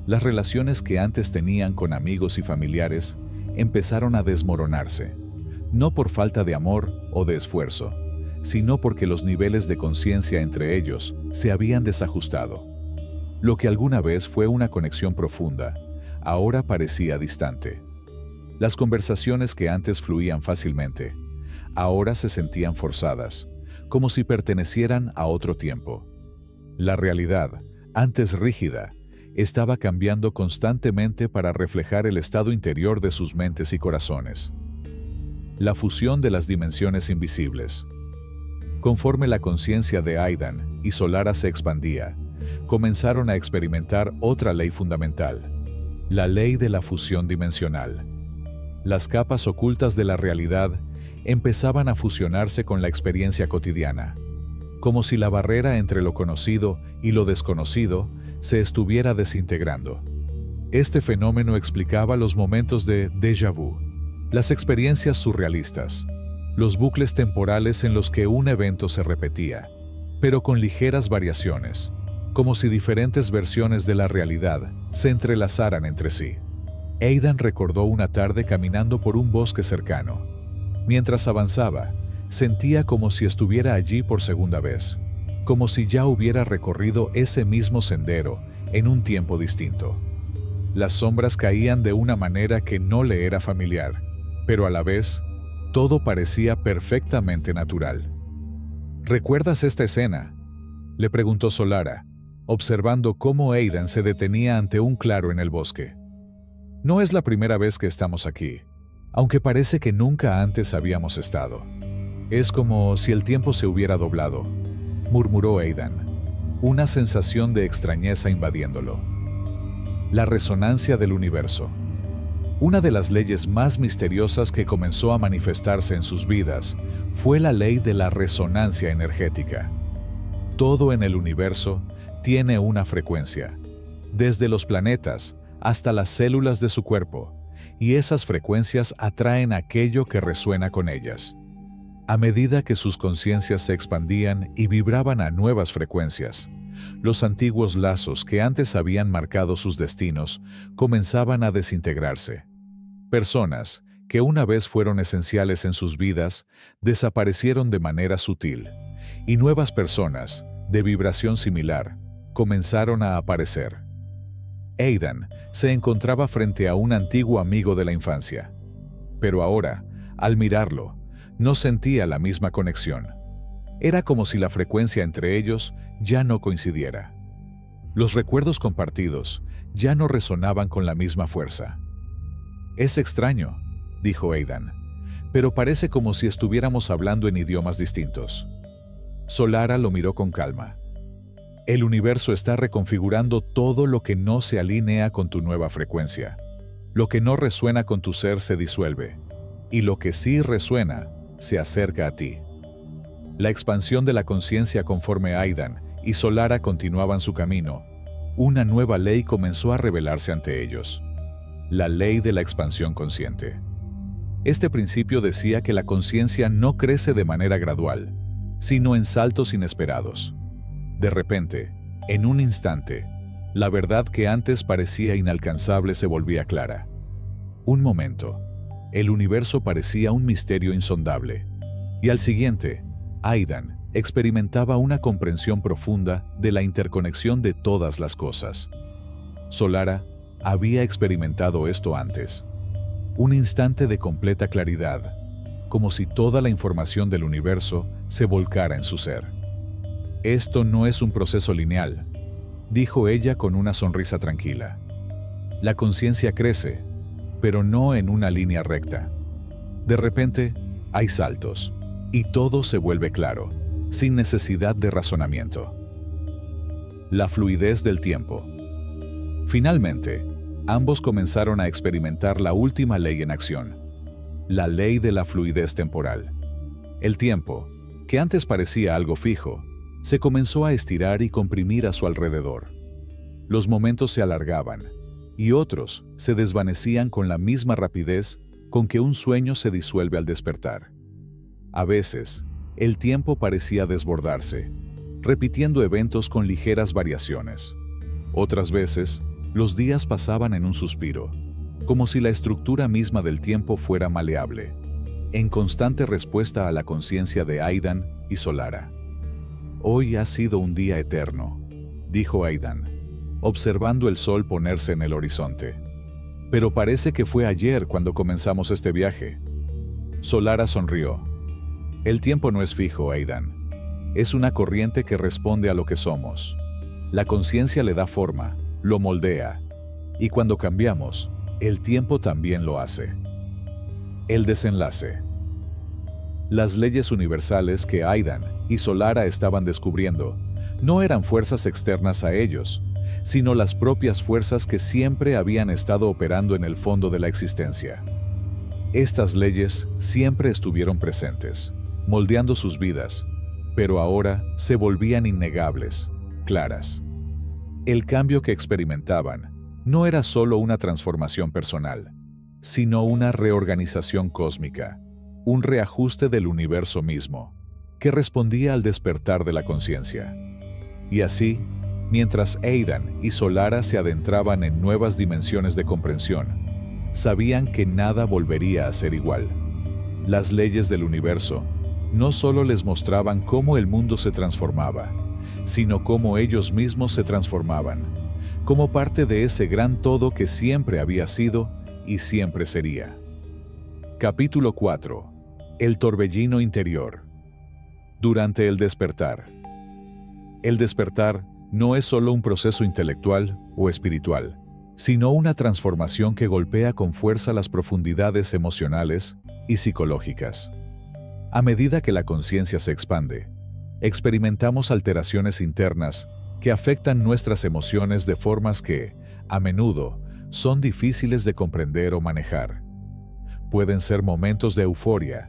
Las relaciones que antes tenían con amigos y familiares empezaron a desmoronarse, no por falta de amor o de esfuerzo, sino porque los niveles de conciencia entre ellos se habían desajustado. Lo que alguna vez fue una conexión profunda, ahora parecía distante. Las conversaciones que antes fluían fácilmente, ahora se sentían forzadas, como si pertenecieran a otro tiempo. La realidad, antes rígida, estaba cambiando constantemente para reflejar el estado interior de sus mentes y corazones. La fusión de las dimensiones invisibles. Conforme la conciencia de Aidan y Solara se expandía, comenzaron a experimentar otra ley fundamental, la ley de la fusión dimensional. Las capas ocultas de la realidad empezaban a fusionarse con la experiencia cotidiana, como si la barrera entre lo conocido y lo desconocido se estuviera desintegrando. Este fenómeno explicaba los momentos de déjà vu, las experiencias surrealistas, los bucles temporales en los que un evento se repetía, pero con ligeras variaciones, como si diferentes versiones de la realidad se entrelazaran entre sí. Aidan recordó una tarde caminando por un bosque cercano. Mientras avanzaba, sentía como si estuviera allí por segunda vez, como si ya hubiera recorrido ese mismo sendero en un tiempo distinto. Las sombras caían de una manera que no le era familiar, pero a la vez, todo parecía perfectamente natural. ¿Recuerdas esta escena?, le preguntó Solara, observando cómo Aidan se detenía ante un claro en el bosque. No es la primera vez que estamos aquí, aunque parece que nunca antes habíamos estado. Es como si el tiempo se hubiera doblado, murmuró Aidan, una sensación de extrañeza invadiéndolo. La resonancia del universo. Una de las leyes más misteriosas que comenzó a manifestarse en sus vidas fue la ley de la resonancia energética. Todo en el universo tiene una frecuencia, desde los planetas hasta las células de su cuerpo, y esas frecuencias atraen aquello que resuena con ellas. A medida que sus conciencias se expandían y vibraban a nuevas frecuencias, los antiguos lazos que antes habían marcado sus destinos comenzaban a desintegrarse. Personas que una vez fueron esenciales en sus vidas desaparecieron de manera sutil, y nuevas personas, de vibración similar, comenzaron a aparecer. Aidan se encontraba frente a un antiguo amigo de la infancia, pero ahora, al mirarlo, no sentía la misma conexión. Era como si la frecuencia entre ellos ya no coincidiera. Los recuerdos compartidos ya no resonaban con la misma fuerza. «Es extraño», dijo Aidan, «pero parece como si estuviéramos hablando en idiomas distintos». Solara lo miró con calma. «El universo está reconfigurando todo lo que no se alinea con tu nueva frecuencia. Lo que no resuena con tu ser se disuelve, y lo que sí resuena se acerca a ti». La expansión de la conciencia conforme Aidan y Solara continuaban su camino, una nueva ley comenzó a revelarse ante ellos. La ley de la expansión consciente. Este principio decía que la conciencia no crece de manera gradual, sino en saltos inesperados. De repente, en un instante, la verdad que antes parecía inalcanzable se volvía clara. Un momento, el universo parecía un misterio insondable, y al siguiente, Aidan experimentaba una comprensión profunda de la interconexión de todas las cosas. Solara había experimentado esto antes. Un instante de completa claridad, como si toda la información del universo se volcara en su ser. Esto no es un proceso lineal, dijo ella con una sonrisa tranquila. La conciencia crece, pero no en una línea recta. De repente, hay saltos, y todo se vuelve claro, sin necesidad de razonamiento. La fluidez del tiempo. Finalmente, ambos comenzaron a experimentar la última ley en acción, la ley de la fluidez temporal. El tiempo, que antes parecía algo fijo, se comenzó a estirar y comprimir a su alrededor. Los momentos se alargaban, y otros se desvanecían con la misma rapidez con que un sueño se disuelve al despertar. A veces, el tiempo parecía desbordarse, repitiendo eventos con ligeras variaciones. Otras veces, los días pasaban en un suspiro, como si la estructura misma del tiempo fuera maleable, en constante respuesta a la conciencia de Aidan y Solara. «Hoy ha sido un día eterno», dijo Aidan, observando el sol ponerse en el horizonte. «Pero parece que fue ayer cuando comenzamos este viaje». Solara sonrió. «El tiempo no es fijo, Aidan. Es una corriente que responde a lo que somos. La conciencia le da forma, lo moldea, y cuando cambiamos, el tiempo también lo hace». El desenlace. Las leyes universales que Aidan y Solara estaban descubriendo no eran fuerzas externas a ellos, sino las propias fuerzas que siempre habían estado operando en el fondo de la existencia. Estas leyes siempre estuvieron presentes, moldeando sus vidas, pero ahora se volvían innegables, claras. El cambio que experimentaban no era solo una transformación personal, sino una reorganización cósmica, un reajuste del universo mismo, que respondía al despertar de la conciencia. Y así, mientras Aidan y Solara se adentraban en nuevas dimensiones de comprensión, sabían que nada volvería a ser igual. Las leyes del universo no solo les mostraban cómo el mundo se transformaba, sino cómo ellos mismos se transformaban, como parte de ese gran todo que siempre había sido y siempre sería. Capítulo 4. El torbellino interior. Durante el despertar. El despertar no es solo un proceso intelectual o espiritual, sino una transformación que golpea con fuerza las profundidades emocionales y psicológicas. A medida que la conciencia se expande, experimentamos alteraciones internas que afectan nuestras emociones de formas que, a menudo, son difíciles de comprender o manejar. Pueden ser momentos de euforia,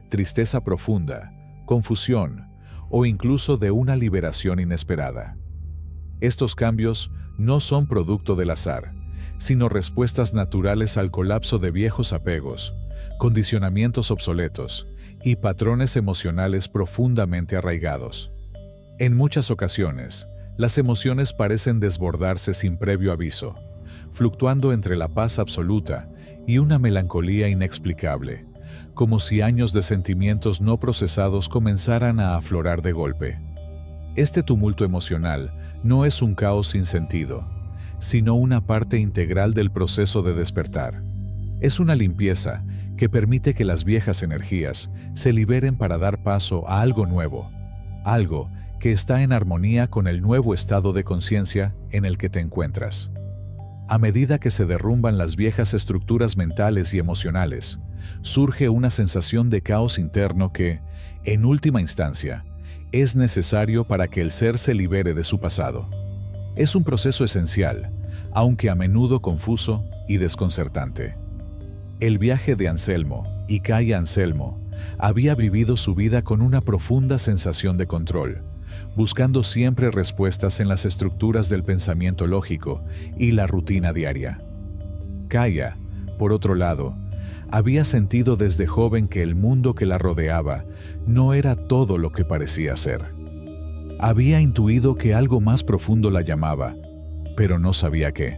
tristeza profunda, confusión o incluso de una liberación inesperada. Estos cambios no son producto del azar, sino respuestas naturales al colapso de viejos apegos, condicionamientos obsoletos y patrones emocionales profundamente arraigados. En muchas ocasiones, las emociones parecen desbordarse sin previo aviso, fluctuando entre la paz absoluta y una melancolía inexplicable, como si años de sentimientos no procesados comenzaran a aflorar de golpe. Este tumulto emocional no es un caos sin sentido, sino una parte integral del proceso de despertar. Es una limpieza que permite que las viejas energías se liberen para dar paso a algo nuevo, algo que está en armonía con el nuevo estado de conciencia en el que te encuentras. A medida que se derrumban las viejas estructuras mentales y emocionales, surge una sensación de caos interno que, en última instancia, es necesario para que el ser se libere de su pasado. Es un proceso esencial, aunque a menudo confuso y desconcertante. El viaje de Anselmo y Kaya Anselmo había vivido su vida con una profunda sensación de control, buscando siempre respuestas en las estructuras del pensamiento lógico y la rutina diaria. Kaya, por otro lado, había sentido desde joven que el mundo que la rodeaba no era todo lo que parecía ser. Había intuido que algo más profundo la llamaba, pero no sabía qué.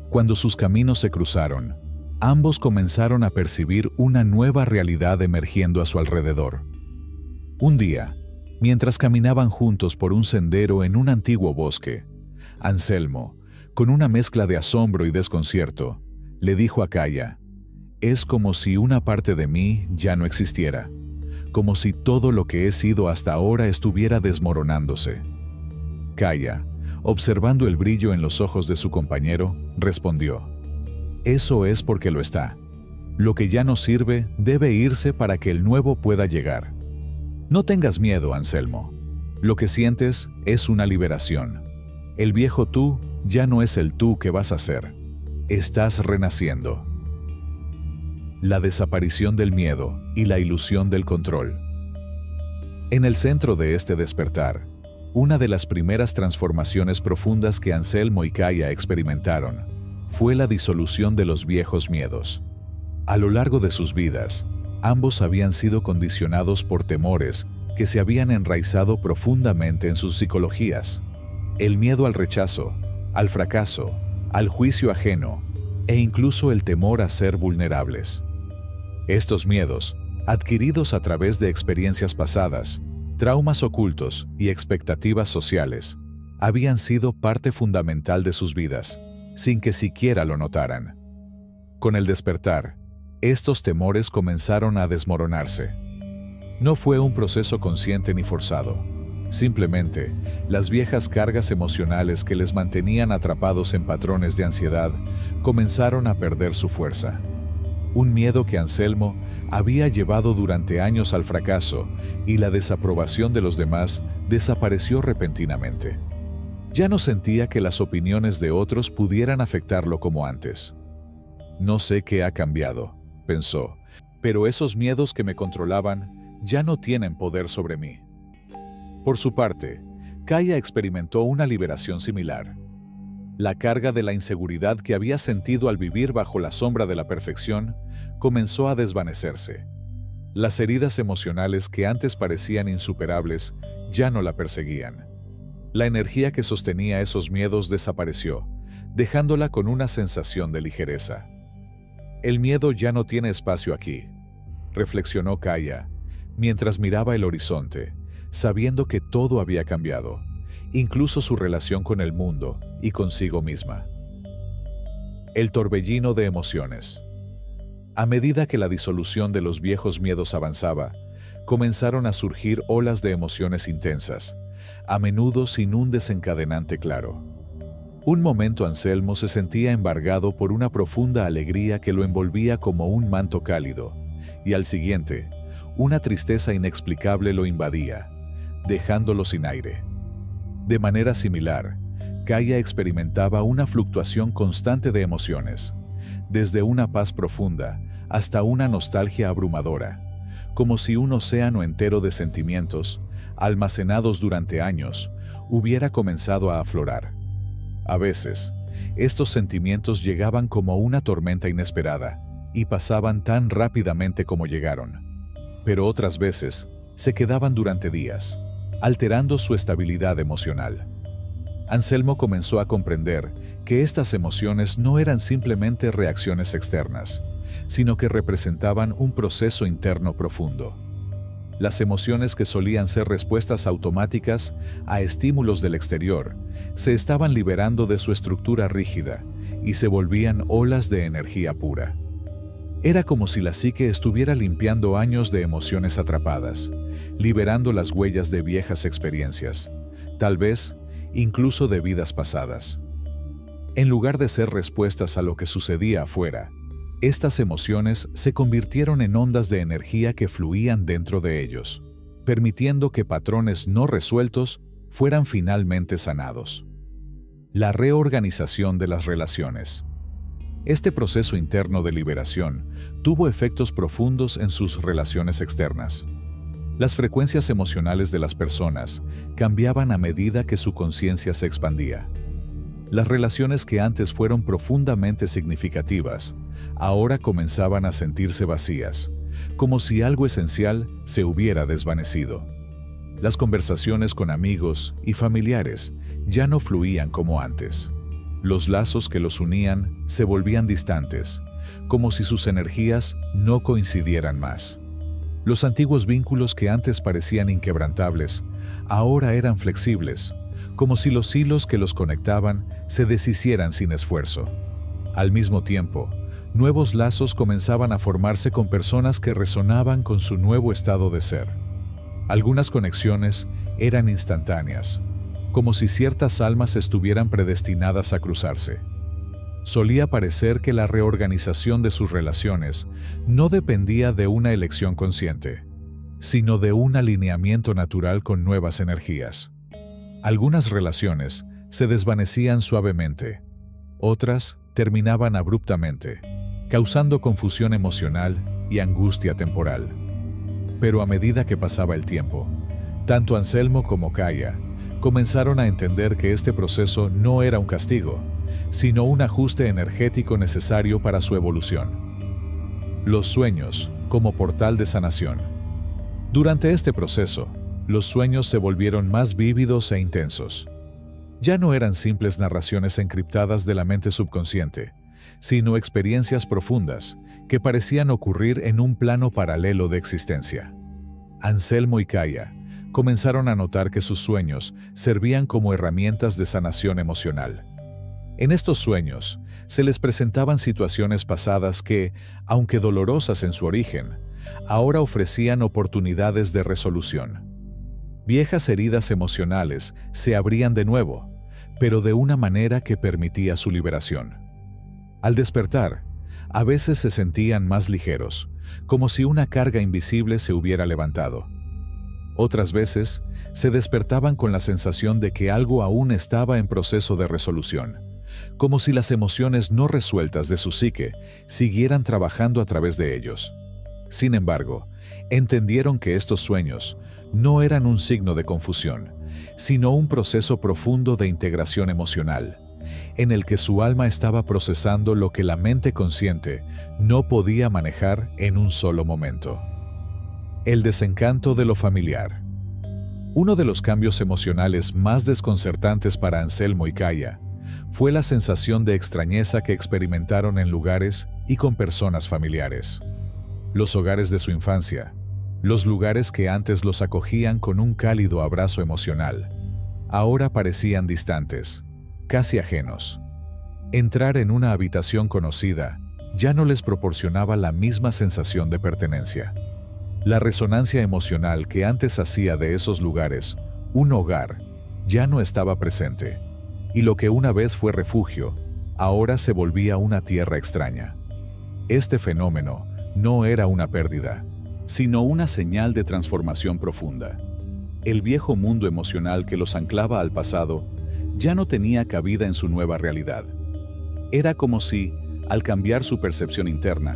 Cuando sus caminos se cruzaron, ambos comenzaron a percibir una nueva realidad emergiendo a su alrededor. Un día, Mientras caminaban juntos por un sendero en un antiguo bosque, Anselmo, con una mezcla de asombro y desconcierto, le dijo a Kaya: «Es como si una parte de mí ya no existiera, como si todo lo que he sido hasta ahora estuviera desmoronándose». Kaya, observando el brillo en los ojos de su compañero, respondió: «Eso es porque lo está. Lo que ya no sirve debe irse para que el nuevo pueda llegar. No tengas miedo, Anselmo. Lo que sientes es una liberación. El viejo tú ya no es el tú que vas a ser. Estás renaciendo». La desaparición del miedo y la ilusión del control. En el centro de este despertar, una de las primeras transformaciones profundas que Anselmo y Kaya experimentaron fue la disolución de los viejos miedos. A lo largo de sus vidas, ambos habían sido condicionados por temores que se habían enraizado profundamente en sus psicologías. El miedo al rechazo, al fracaso, al juicio ajeno e incluso el temor a ser vulnerables. Estos miedos, adquiridos a través de experiencias pasadas, traumas ocultos y expectativas sociales, habían sido parte fundamental de sus vidas, sin que siquiera lo notaran. Con el despertar, estos temores comenzaron a desmoronarse. No fue un proceso consciente ni forzado. Simplemente, las viejas cargas emocionales que les mantenían atrapados en patrones de ansiedad comenzaron a perder su fuerza. Un miedo que Anselmo había llevado durante años al fracaso y la desaprobación de los demás desapareció repentinamente. Ya no sentía que las opiniones de otros pudieran afectarlo como antes. «No sé qué ha cambiado», pensó, «pero esos miedos que me controlaban ya no tienen poder sobre mí». Por su parte, Kaya experimentó una liberación similar. La carga de la inseguridad que había sentido al vivir bajo la sombra de la perfección comenzó a desvanecerse. Las heridas emocionales que antes parecían insuperables ya no la perseguían. La energía que sostenía esos miedos desapareció, dejándola con una sensación de ligereza. «El miedo ya no tiene espacio aquí», reflexionó Kaya, mientras miraba el horizonte, sabiendo que todo había cambiado, incluso su relación con el mundo y consigo misma. El torbellino de emociones. A medida que la disolución de los viejos miedos avanzaba, comenzaron a surgir olas de emociones intensas, a menudo sin un desencadenante claro. Un momento Anselmo se sentía embargado por una profunda alegría que lo envolvía como un manto cálido, y al siguiente, una tristeza inexplicable lo invadía, dejándolo sin aire. De manera similar, Kaya experimentaba una fluctuación constante de emociones, desde una paz profunda hasta una nostalgia abrumadora, como si un océano entero de sentimientos, almacenados durante años, hubiera comenzado a aflorar. A veces, estos sentimientos llegaban como una tormenta inesperada y pasaban tan rápidamente como llegaron, pero otras veces se quedaban durante días, alterando su estabilidad emocional. Anselmo comenzó a comprender que estas emociones no eran simplemente reacciones externas, sino que representaban un proceso interno profundo. Las emociones que solían ser respuestas automáticas a estímulos del exterior se estaban liberando de su estructura rígida y se volvían olas de energía pura. Era como si la psique estuviera limpiando años de emociones atrapadas, liberando las huellas de viejas experiencias, tal vez incluso de vidas pasadas. En lugar de ser respuestas a lo que sucedía afuera, estas emociones se convirtieron en ondas de energía que fluían dentro de ellos, permitiendo que patrones no resueltos fueran finalmente sanados. La reorganización de las relaciones. Este proceso interno de liberación tuvo efectos profundos en sus relaciones externas. Las frecuencias emocionales de las personas cambiaban a medida que su conciencia se expandía. Las relaciones que antes fueron profundamente significativas, ahora comenzaban a sentirse vacías, como si algo esencial se hubiera desvanecido. Las conversaciones con amigos y familiares ya no fluían como antes. Los lazos que los unían se volvían distantes, como si sus energías no coincidieran más. Los antiguos vínculos que antes parecían inquebrantables, ahora eran flexibles, como si los hilos que los conectaban se deshicieran sin esfuerzo. Al mismo tiempo, nuevos lazos comenzaban a formarse con personas que resonaban con su nuevo estado de ser. Algunas conexiones eran instantáneas, como si ciertas almas estuvieran predestinadas a cruzarse. Solía parecer que la reorganización de sus relaciones no dependía de una elección consciente, sino de un alineamiento natural con nuevas energías. Algunas relaciones se desvanecían suavemente, otras terminaban abruptamente, causando confusión emocional y angustia temporal. Pero a medida que pasaba el tiempo, tanto Anselmo como Kaya comenzaron a entender que este proceso no era un castigo, sino un ajuste energético necesario para su evolución. Los sueños como portal de sanación. Durante este proceso, los sueños se volvieron más vívidos e intensos. Ya no eran simples narraciones encriptadas de la mente subconsciente, sino experiencias profundas que parecían ocurrir en un plano paralelo de existencia. Anselmo y Kaya comenzaron a notar que sus sueños servían como herramientas de sanación emocional. En estos sueños, se les presentaban situaciones pasadas que, aunque dolorosas en su origen, ahora ofrecían oportunidades de resolución. Viejas heridas emocionales se abrían de nuevo, pero de una manera que permitía su liberación. Al despertar, a veces se sentían más ligeros, como si una carga invisible se hubiera levantado. Otras veces, se despertaban con la sensación de que algo aún estaba en proceso de resolución, como si las emociones no resueltas de su psique siguieran trabajando a través de ellos. Sin embargo, entendieron que estos sueños no eran un signo de confusión, sino un proceso profundo de integración emocional, en el que su alma estaba procesando lo que la mente consciente no podía manejar en un solo momento. El desencanto de lo familiar. Uno de los cambios emocionales más desconcertantes para Anselmo y Kaya fue la sensación de extrañeza que experimentaron en lugares y con personas familiares. Los hogares de su infancia, los lugares que antes los acogían con un cálido abrazo emocional, ahora parecían distantes, casi ajenos. Entrar en una habitación conocida ya no les proporcionaba la misma sensación de pertenencia. La resonancia emocional que antes hacía de esos lugares un hogar ya no estaba presente, y lo que una vez fue refugio, ahora se volvía una tierra extraña. Este fenómeno no era una pérdida, sino una señal de transformación profunda. El viejo mundo emocional que los anclaba al pasado ya no tenía cabida en su nueva realidad. Era como si, al cambiar su percepción interna,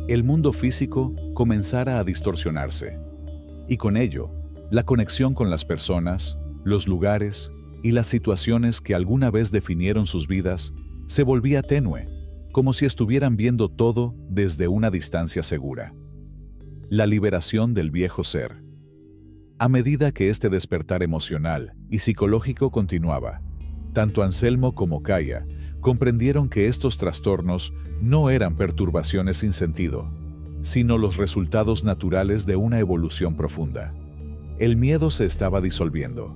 el mundo físico comenzara a distorsionarse, y con ello, la conexión con las personas, los lugares y las situaciones que alguna vez definieron sus vidas se volvía tenue, como si estuvieran viendo todo desde una distancia segura. La liberación del viejo ser. A medida que este despertar emocional y psicológico continuaba, tanto Anselmo como Kaya comprendieron que estos trastornos no eran perturbaciones sin sentido, sino los resultados naturales de una evolución profunda. El miedo se estaba disolviendo,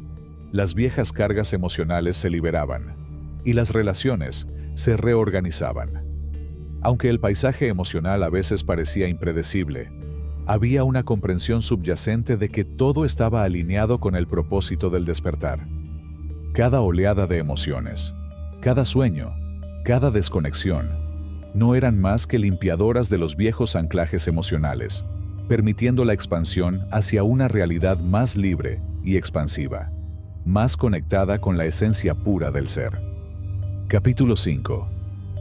las viejas cargas emocionales se liberaban, y las relaciones se reorganizaban. Aunque el paisaje emocional a veces parecía impredecible, había una comprensión subyacente de que todo estaba alineado con el propósito del despertar. Cada oleada de emociones, cada sueño, cada desconexión, no eran más que limpiadoras de los viejos anclajes emocionales, permitiendo la expansión hacia una realidad más libre y expansiva, más conectada con la esencia pura del ser. Capítulo 5.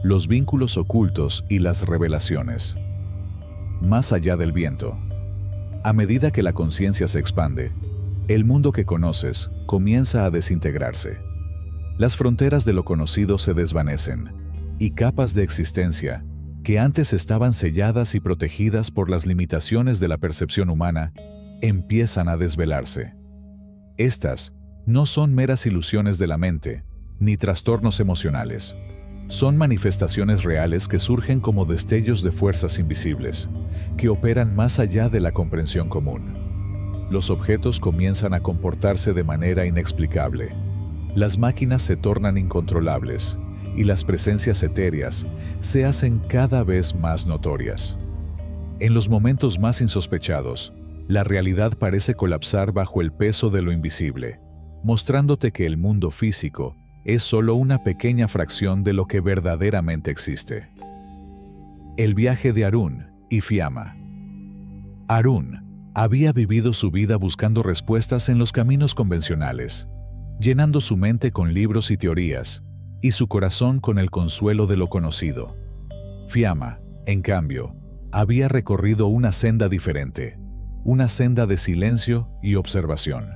Los vínculos ocultos y las revelaciones. Más allá del viento. A medida que la conciencia se expande, el mundo que conoces comienza a desintegrarse. Las fronteras de lo conocido se desvanecen, y capas de existencia, que antes estaban selladas y protegidas por las limitaciones de la percepción humana, empiezan a desvelarse. Estas no son meras ilusiones de la mente, ni trastornos emocionales. Son manifestaciones reales que surgen como destellos de fuerzas invisibles, que operan más allá de la comprensión común. Los objetos comienzan a comportarse de manera inexplicable. Las máquinas se tornan incontrolables y las presencias etéreas se hacen cada vez más notorias. En los momentos más insospechados, la realidad parece colapsar bajo el peso de lo invisible, mostrándote que el mundo físico es solo una pequeña fracción de lo que verdaderamente existe. El viaje de Arun y Fiamma. Arun había vivido su vida buscando respuestas en los caminos convencionales, llenando su mente con libros y teorías, y su corazón con el consuelo de lo conocido. Fiamma, en cambio, había recorrido una senda diferente, una senda de silencio y observación.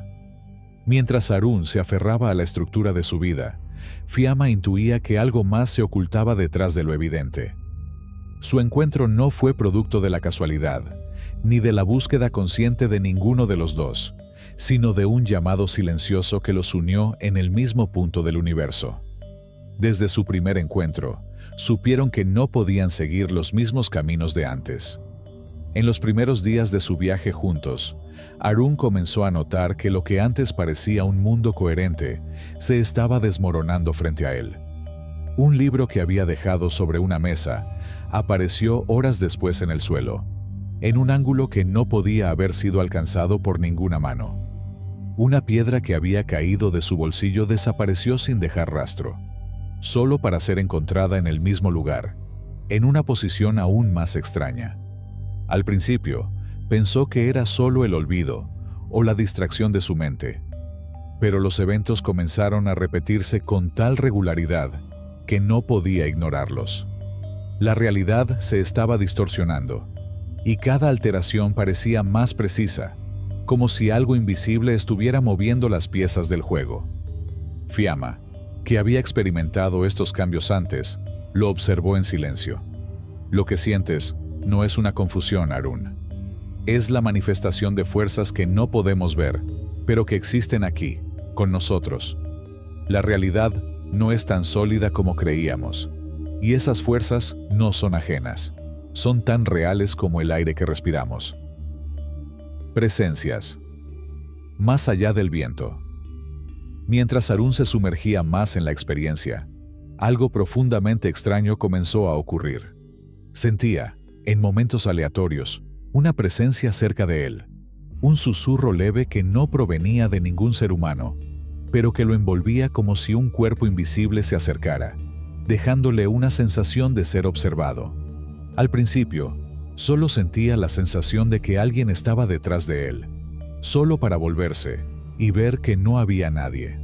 Mientras Arun se aferraba a la estructura de su vida, Fiamma intuía que algo más se ocultaba detrás de lo evidente. Su encuentro no fue producto de la casualidad, ni de la búsqueda consciente de ninguno de los dos, sino de un llamado silencioso que los unió en el mismo punto del universo. Desde su primer encuentro, supieron que no podían seguir los mismos caminos de antes. En los primeros días de su viaje juntos, Arun comenzó a notar que lo que antes parecía un mundo coherente se estaba desmoronando frente a él. Un libro que había dejado sobre una mesa apareció horas después en el suelo, en un ángulo que no podía haber sido alcanzado por ninguna mano. Una piedra que había caído de su bolsillo desapareció sin dejar rastro, solo para ser encontrada en el mismo lugar, en una posición aún más extraña. Al principio, pensó que era solo el olvido o la distracción de su mente, pero los eventos comenzaron a repetirse con tal regularidad que no podía ignorarlos. La realidad se estaba distorsionando, y cada alteración parecía más precisa, como si algo invisible estuviera moviendo las piezas del juego. Fiamma, que había experimentado estos cambios antes, lo observó en silencio. Lo que sientes no es una confusión, Arun. Es la manifestación de fuerzas que no podemos ver, pero que existen aquí, con nosotros. La realidad no es tan sólida como creíamos, y esas fuerzas no son ajenas. Son tan reales como el aire que respiramos. Presencias. Más allá del viento. Mientras Arun se sumergía más en la experiencia, algo profundamente extraño comenzó a ocurrir. Sentía, en momentos aleatorios, una presencia cerca de él, un susurro leve que no provenía de ningún ser humano, pero que lo envolvía como si un cuerpo invisible se acercara, dejándole una sensación de ser observado. Al principio, solo sentía la sensación de que alguien estaba detrás de él, solo para volverse y ver que no había nadie.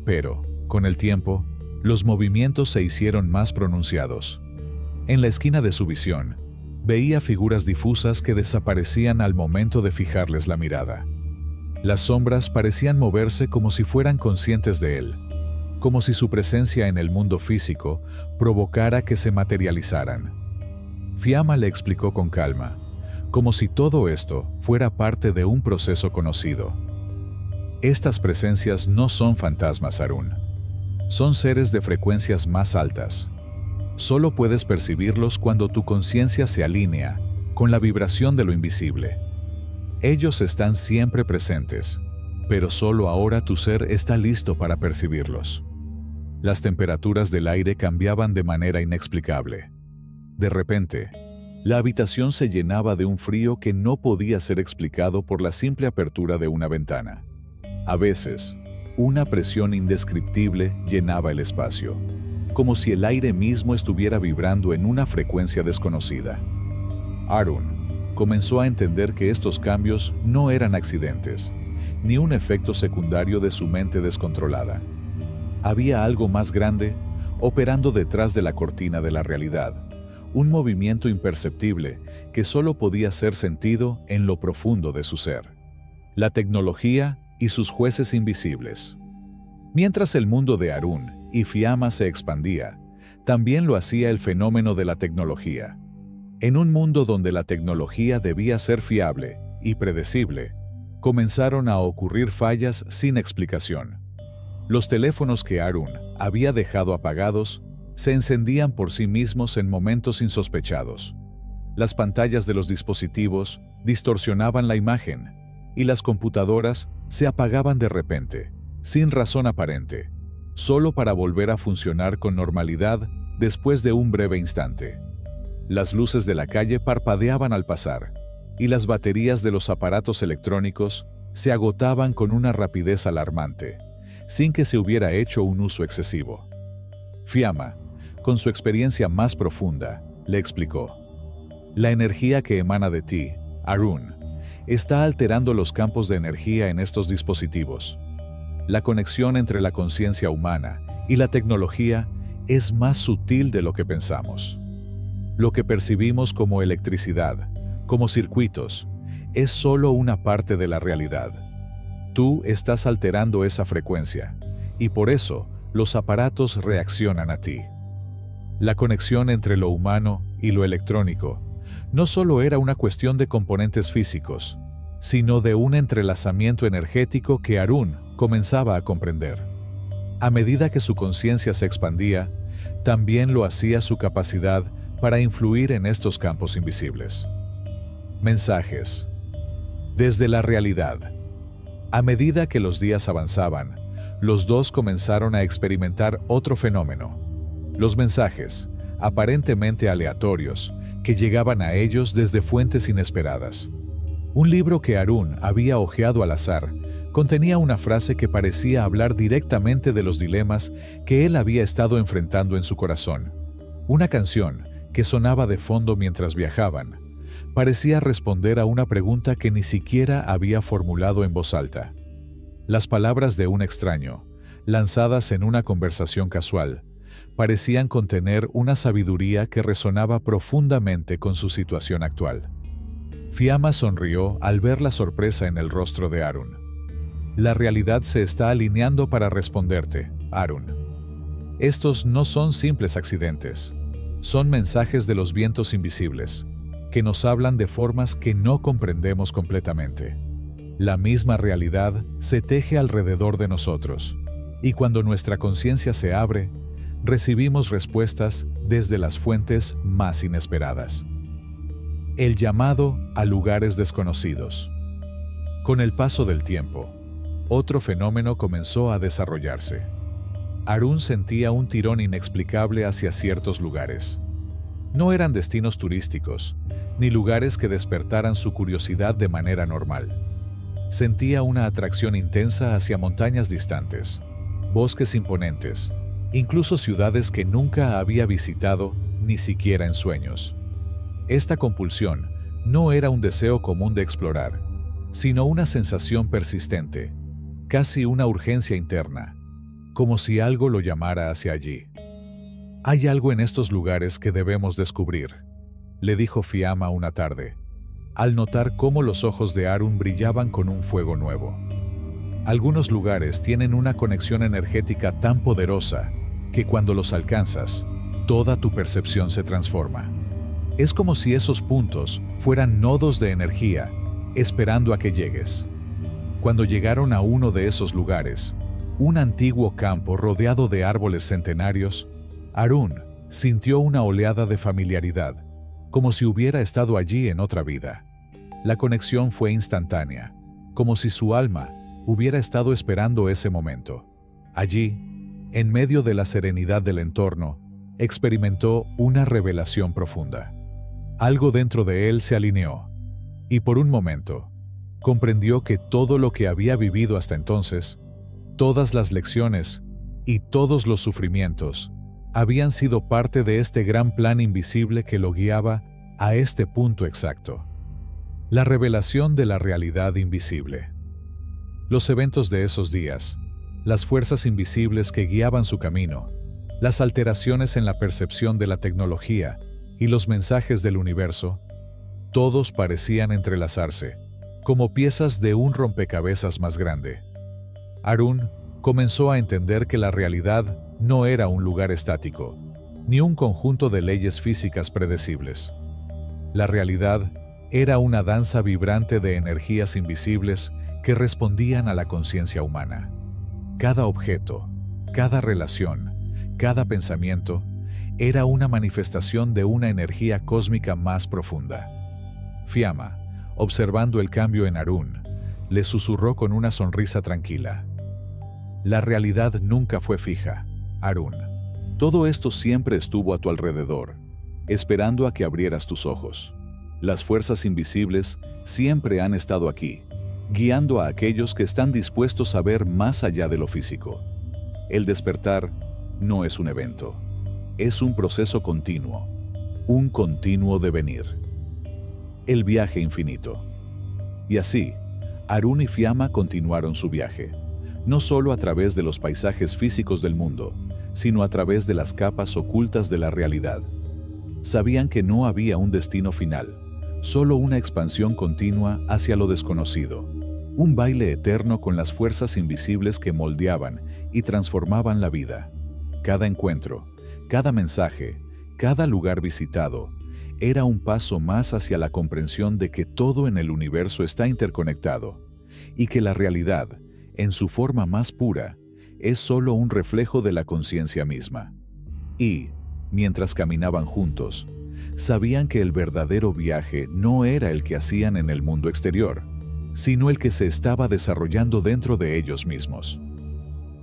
Pero, con el tiempo, los movimientos se hicieron más pronunciados. En la esquina de su visión, veía figuras difusas que desaparecían al momento de fijarles la mirada. Las sombras parecían moverse como si fueran conscientes de él, como si su presencia en el mundo físico provocara que se materializaran. Fiamma le explicó con calma, como si todo esto fuera parte de un proceso conocido. Estas presencias no son fantasmas, Arun. Son seres de frecuencias más altas. Solo puedes percibirlos cuando tu conciencia se alinea con la vibración de lo invisible. Ellos están siempre presentes, pero solo ahora tu ser está listo para percibirlos. Las temperaturas del aire cambiaban de manera inexplicable. De repente, la habitación se llenaba de un frío que no podía ser explicado por la simple apertura de una ventana. A veces, una presión indescriptible llenaba el espacio, como si el aire mismo estuviera vibrando en una frecuencia desconocida. Arun comenzó a entender que estos cambios no eran accidentes, ni un efecto secundario de su mente descontrolada. Había algo más grande operando detrás de la cortina de la realidad, un movimiento imperceptible que solo podía ser sentido en lo profundo de su ser. La tecnología y sus jueces invisibles. Mientras el mundo de Arun y Fiamma se expandía, también lo hacía el fenómeno de la tecnología. En un mundo donde la tecnología debía ser fiable y predecible, comenzaron a ocurrir fallas sin explicación. Los teléfonos que Arun había dejado apagados Se encendían por sí mismos en momentos insospechados. Las pantallas de los dispositivos distorsionaban la imagen y las computadoras se apagaban de repente, sin razón aparente, solo para volver a funcionar con normalidad después de un breve instante. Las luces de la calle parpadeaban al pasar, y las baterías de los aparatos electrónicos se agotaban con una rapidez alarmante, sin que se hubiera hecho un uso excesivo. Fiamma, con su experiencia más profunda, le explicó: la energía que emana de ti, Arun, está alterando los campos de energía en estos dispositivos. La conexión entre la conciencia humana y la tecnología es más sutil de lo que pensamos. Lo que percibimos como electricidad, como circuitos, es solo una parte de la realidad. Tú estás alterando esa frecuencia, y por eso los aparatos reaccionan a ti. La conexión entre lo humano y lo electrónico no solo era una cuestión de componentes físicos, sino de un entrelazamiento energético que Arun comenzaba a comprender. A medida que su conciencia se expandía, también lo hacía su capacidad para influir en estos campos invisibles. Mensajes. Desde la realidad. A medida que los días avanzaban, los dos comenzaron a experimentar otro fenómeno: los mensajes, aparentemente aleatorios, que llegaban a ellos desde fuentes inesperadas. Un libro que Arun había hojeado al azar contenía una frase que parecía hablar directamente de los dilemas que él había estado enfrentando en su corazón. Una canción que sonaba de fondo mientras viajaban parecía responder a una pregunta que ni siquiera había formulado en voz alta. Las palabras de un extraño, lanzadas en una conversación casual, parecían contener una sabiduría que resonaba profundamente con su situación actual. Fiamma sonrió al ver la sorpresa en el rostro de Arun. La realidad se está alineando para responderte, Arun. Estos no son simples accidentes, son mensajes de los vientos invisibles, que nos hablan de formas que no comprendemos completamente. La misma realidad se teje alrededor de nosotros, y cuando nuestra conciencia se abre, recibimos respuestas desde las fuentes más inesperadas. El llamado a lugares desconocidos. Con el paso del tiempo, otro fenómeno comenzó a desarrollarse. Arun sentía un tirón inexplicable hacia ciertos lugares. No eran destinos turísticos, ni lugares que despertaran su curiosidad de manera normal. Sentía una atracción intensa hacia montañas distantes, bosques imponentes, incluso ciudades que nunca había visitado ni siquiera en sueños. Esta compulsión no era un deseo común de explorar, sino una sensación persistente, casi una urgencia interna, como si algo lo llamara hacia allí. Hay algo en estos lugares que debemos descubrir, le dijo Fiamma una tarde, al notar cómo los ojos de Arun brillaban con un fuego nuevo. Algunos lugares tienen una conexión energética tan poderosa que cuando los alcanzas, toda tu percepción se transforma. Es como si esos puntos fueran nodos de energía, esperando a que llegues. Cuando llegaron a uno de esos lugares, un antiguo campo rodeado de árboles centenarios, Arun sintió una oleada de familiaridad, como si hubiera estado allí en otra vida. La conexión fue instantánea, como si su alma hubiera estado esperando ese momento. Allí, en medio de la serenidad del entorno, experimentó una revelación profunda. Algo dentro de él se alineó, y por un momento, comprendió que todo lo que había vivido hasta entonces, todas las lecciones y todos los sufrimientos, habían sido parte de este gran plan invisible que lo guiaba a este punto exacto. La revelación de la realidad invisible. Los eventos de esos días, las fuerzas invisibles que guiaban su camino, las alteraciones en la percepción de la tecnología y los mensajes del universo, todos parecían entrelazarse, como piezas de un rompecabezas más grande. Arun comenzó a entender que la realidad no era un lugar estático, ni un conjunto de leyes físicas predecibles. La realidad era una danza vibrante de energías invisibles que respondían a la conciencia humana. Cada objeto, cada relación, cada pensamiento, era una manifestación de una energía cósmica más profunda. Fiamma, observando el cambio en Harun, le susurró con una sonrisa tranquila: «La realidad nunca fue fija, Harun. Todo esto siempre estuvo a tu alrededor, esperando a que abrieras tus ojos. Las fuerzas invisibles siempre han estado aquí, guiando a aquellos que están dispuestos a ver más allá de lo físico. El despertar no es un evento, es un proceso continuo, un continuo devenir. El viaje infinito». Y así, Harun y Fiamma continuaron su viaje, no solo a través de los paisajes físicos del mundo, sino a través de las capas ocultas de la realidad. Sabían que no había un destino final, solo una expansión continua hacia lo desconocido, un baile eterno con las fuerzas invisibles que moldeaban y transformaban la vida. Cada encuentro, cada mensaje, cada lugar visitado, era un paso más hacia la comprensión de que todo en el universo está interconectado, y que la realidad, en su forma más pura, es solo un reflejo de la conciencia misma. Y, mientras caminaban juntos, sabían que el verdadero viaje no era el que hacían en el mundo exterior, sino el que se estaba desarrollando dentro de ellos mismos.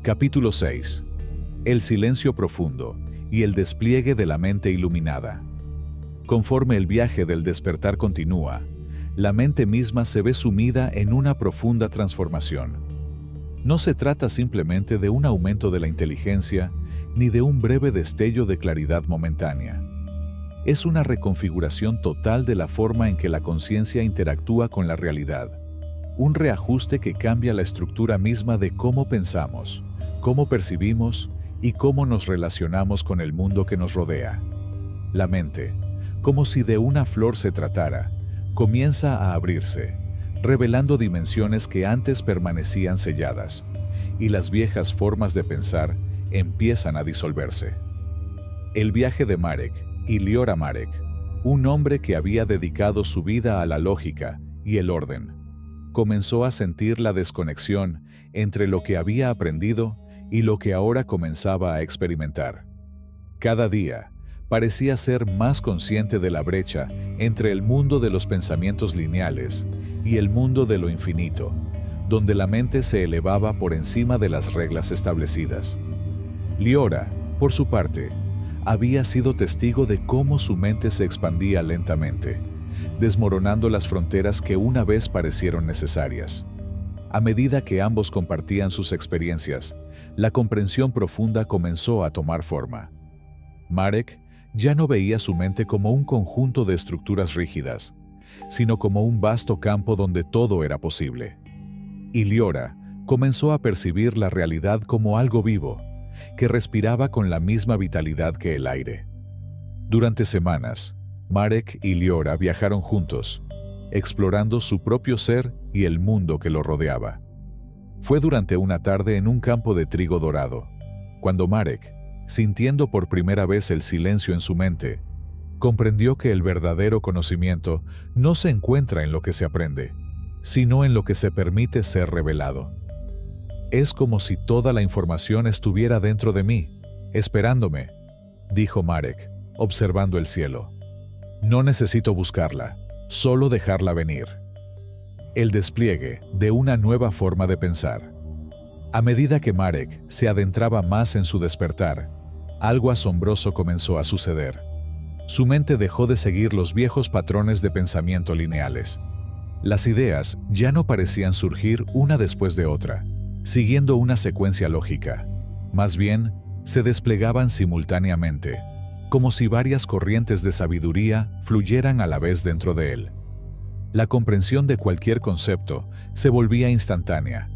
Capítulo 6. El silencio profundo y el despliegue de la mente iluminada. Conforme el viaje del despertar continúa, la mente misma se ve sumida en una profunda transformación. No se trata simplemente de un aumento de la inteligencia, ni de un breve destello de claridad momentánea. Es una reconfiguración total de la forma en que la conciencia interactúa con la realidad, un reajuste que cambia la estructura misma de cómo pensamos, cómo percibimos y cómo nos relacionamos con el mundo que nos rodea. La mente, como si de una flor se tratara, comienza a abrirse, revelando dimensiones que antes permanecían selladas, y las viejas formas de pensar empiezan a disolverse. El viaje de Marek y Liora Marek, un hombre que había dedicado su vida a la lógica y el orden, comenzó a sentir la desconexión entre lo que había aprendido y lo que ahora comenzaba a experimentar. Cada día parecía ser más consciente de la brecha entre el mundo de los pensamientos lineales y el mundo de lo infinito, donde la mente se elevaba por encima de las reglas establecidas. Liora, por su parte, había sido testigo de cómo su mente se expandía lentamente, desmoronando las fronteras que una vez parecieron necesarias. A medida que ambos compartían sus experiencias, la comprensión profunda comenzó a tomar forma. Marek ya no veía su mente como un conjunto de estructuras rígidas, sino como un vasto campo donde todo era posible. Y Liora comenzó a percibir la realidad como algo vivo, que respiraba con la misma vitalidad que el aire. Durante semanas, Marek y Liora viajaron juntos, explorando su propio ser y el mundo que lo rodeaba. Fue durante una tarde en un campo de trigo dorado, cuando Marek, sintiendo por primera vez el silencio en su mente, comprendió que el verdadero conocimiento no se encuentra en lo que se aprende, sino en lo que se permite ser revelado. «Es como si toda la información estuviera dentro de mí, esperándome», dijo Marek, observando el cielo. «No necesito buscarla, solo dejarla venir». El despliegue de una nueva forma de pensar. A medida que Marek se adentraba más en su despertar, algo asombroso comenzó a suceder. Su mente dejó de seguir los viejos patrones de pensamiento lineales. Las ideas ya no parecían surgir una después de otra, siguiendo una secuencia lógica. Más bien, se desplegaban simultáneamente, como si varias corrientes de sabiduría fluyeran a la vez dentro de él. La comprensión de cualquier concepto se volvía instantánea.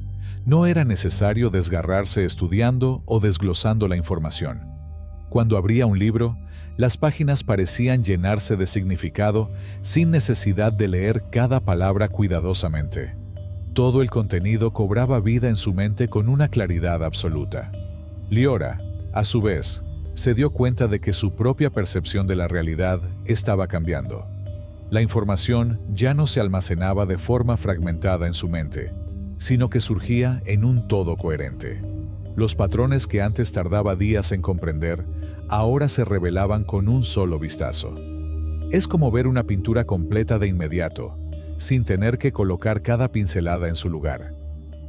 No era necesario desgarrarse estudiando o desglosando la información. Cuando abría un libro, las páginas parecían llenarse de significado sin necesidad de leer cada palabra cuidadosamente. Todo el contenido cobraba vida en su mente con una claridad absoluta. Liora, a su vez, se dio cuenta de que su propia percepción de la realidad estaba cambiando. La información ya no se almacenaba de forma fragmentada en su mente, sino que surgía en un todo coherente. Los patrones que antes tardaba días en comprender, ahora se revelaban con un solo vistazo. Es como ver una pintura completa de inmediato, sin tener que colocar cada pincelada en su lugar,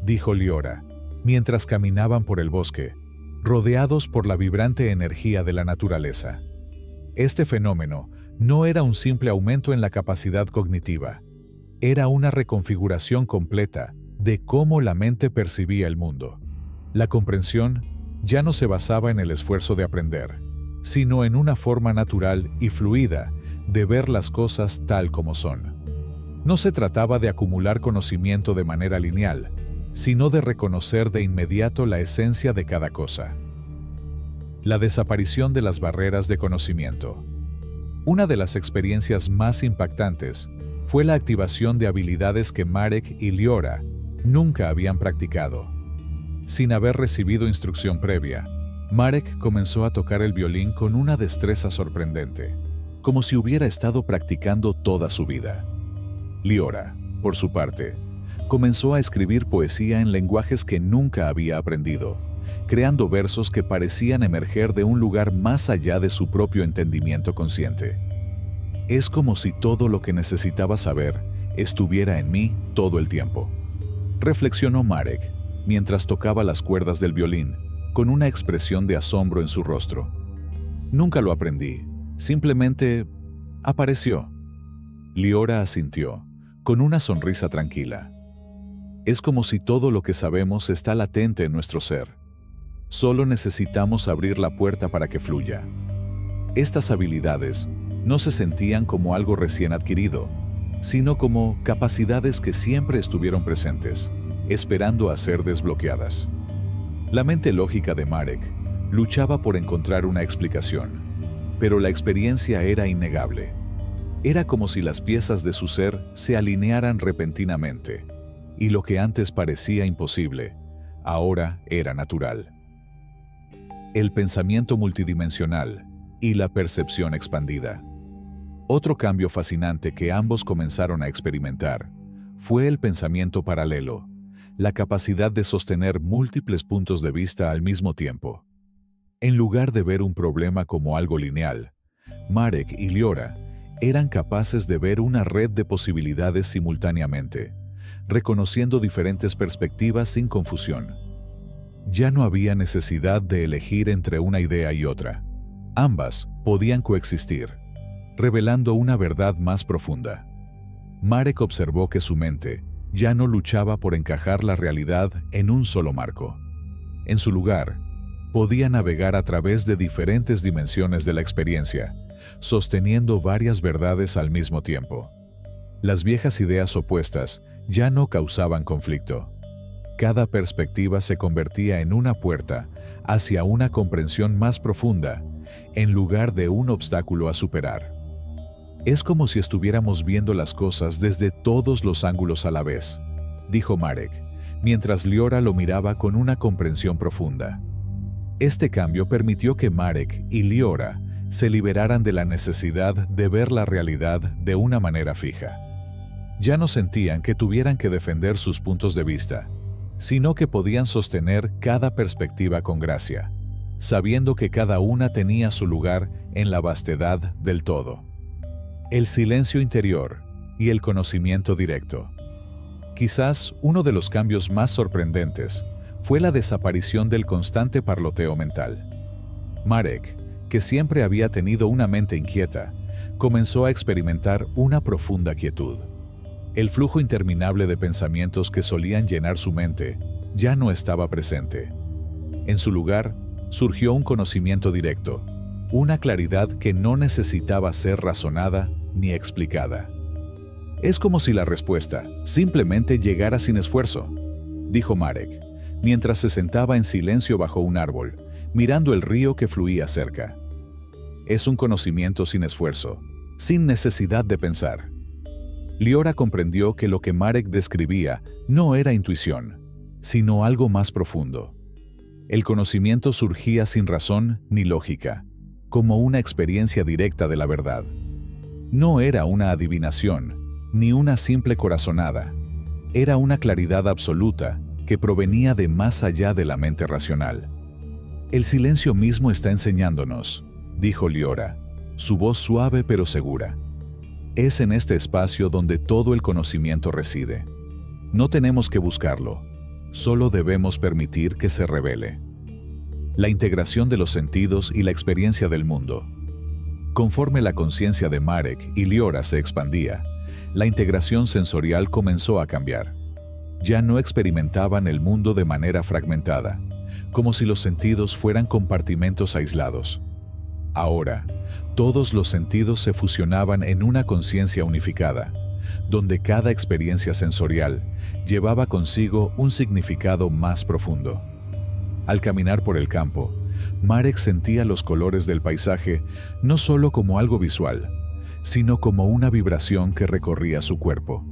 dijo Liora, mientras caminaban por el bosque, rodeados por la vibrante energía de la naturaleza. Este fenómeno no era un simple aumento en la capacidad cognitiva, era una reconfiguración completa de cómo la mente percibía el mundo. La comprensión ya no se basaba en el esfuerzo de aprender, sino en una forma natural y fluida de ver las cosas tal como son. No se trataba de acumular conocimiento de manera lineal, sino de reconocer de inmediato la esencia de cada cosa. La desaparición de las barreras de conocimiento. Una de las experiencias más impactantes fue la activación de habilidades que Marek y Liora nunca habían practicado. Sin haber recibido instrucción previa, Marek comenzó a tocar el violín con una destreza sorprendente, como si hubiera estado practicando toda su vida. Liora, por su parte, comenzó a escribir poesía en lenguajes que nunca había aprendido, creando versos que parecían emerger de un lugar más allá de su propio entendimiento consciente. Es como si todo lo que necesitaba saber estuviera en mí todo el tiempo, reflexionó Marek, mientras tocaba las cuerdas del violín, con una expresión de asombro en su rostro. Nunca lo aprendí, simplemente apareció. Liora asintió, con una sonrisa tranquila. Es como si todo lo que sabemos está latente en nuestro ser. Solo necesitamos abrir la puerta para que fluya. Estas habilidades no se sentían como algo recién adquirido, sino como capacidades que siempre estuvieron presentes, esperando a ser desbloqueadas. La mente lógica de Marek luchaba por encontrar una explicación, pero la experiencia era innegable. Era como si las piezas de su ser se alinearan repentinamente, y lo que antes parecía imposible, ahora era natural. El pensamiento multidimensional y la percepción expandida. Otro cambio fascinante que ambos comenzaron a experimentar fue el pensamiento paralelo, la capacidad de sostener múltiples puntos de vista al mismo tiempo. En lugar de ver un problema como algo lineal, Marek y Liora eran capaces de ver una red de posibilidades simultáneamente, reconociendo diferentes perspectivas sin confusión. Ya no había necesidad de elegir entre una idea y otra. Ambas podían coexistir, revelando una verdad más profunda. Marek observó que su mente ya no luchaba por encajar la realidad en un solo marco. En su lugar, podía navegar a través de diferentes dimensiones de la experiencia, sosteniendo varias verdades al mismo tiempo. Las viejas ideas opuestas ya no causaban conflicto. Cada perspectiva se convertía en una puerta hacia una comprensión más profunda, en lugar de un obstáculo a superar. Es como si estuviéramos viendo las cosas desde todos los ángulos a la vez, dijo Marek, mientras Liora lo miraba con una comprensión profunda. Este cambio permitió que Marek y Liora se liberaran de la necesidad de ver la realidad de una manera fija. Ya no sentían que tuvieran que defender sus puntos de vista, sino que podían sostener cada perspectiva con gracia, sabiendo que cada una tenía su lugar en la vastedad del todo. El silencio interior y el conocimiento directo. Quizás uno de los cambios más sorprendentes fue la desaparición del constante parloteo mental. Marek, que siempre había tenido una mente inquieta, comenzó a experimentar una profunda quietud. El flujo interminable de pensamientos que solían llenar su mente ya no estaba presente. En su lugar, surgió un conocimiento directo, una claridad que no necesitaba ser razonada ni explicada. Es como si la respuesta simplemente llegara sin esfuerzo, dijo Marek, mientras se sentaba en silencio bajo un árbol, mirando el río que fluía cerca. Es un conocimiento sin esfuerzo, sin necesidad de pensar. Liora comprendió que lo que Marek describía no era intuición, sino algo más profundo. El conocimiento surgía sin razón ni lógica, como una experiencia directa de la verdad. No era una adivinación, ni una simple corazonada. Era una claridad absoluta que provenía de más allá de la mente racional. El silencio mismo está enseñándonos, dijo Liora, su voz suave pero segura. Es en este espacio donde todo el conocimiento reside. No tenemos que buscarlo, solo debemos permitir que se revele. La integración de los sentidos y la experiencia del mundo. Conforme la conciencia de Marek y Liora se expandía, la integración sensorial comenzó a cambiar. Ya no experimentaban el mundo de manera fragmentada, como si los sentidos fueran compartimentos aislados. Ahora, todos los sentidos se fusionaban en una conciencia unificada, donde cada experiencia sensorial llevaba consigo un significado más profundo. Al caminar por el campo, Marek sentía los colores del paisaje no solo como algo visual, sino como una vibración que recorría su cuerpo.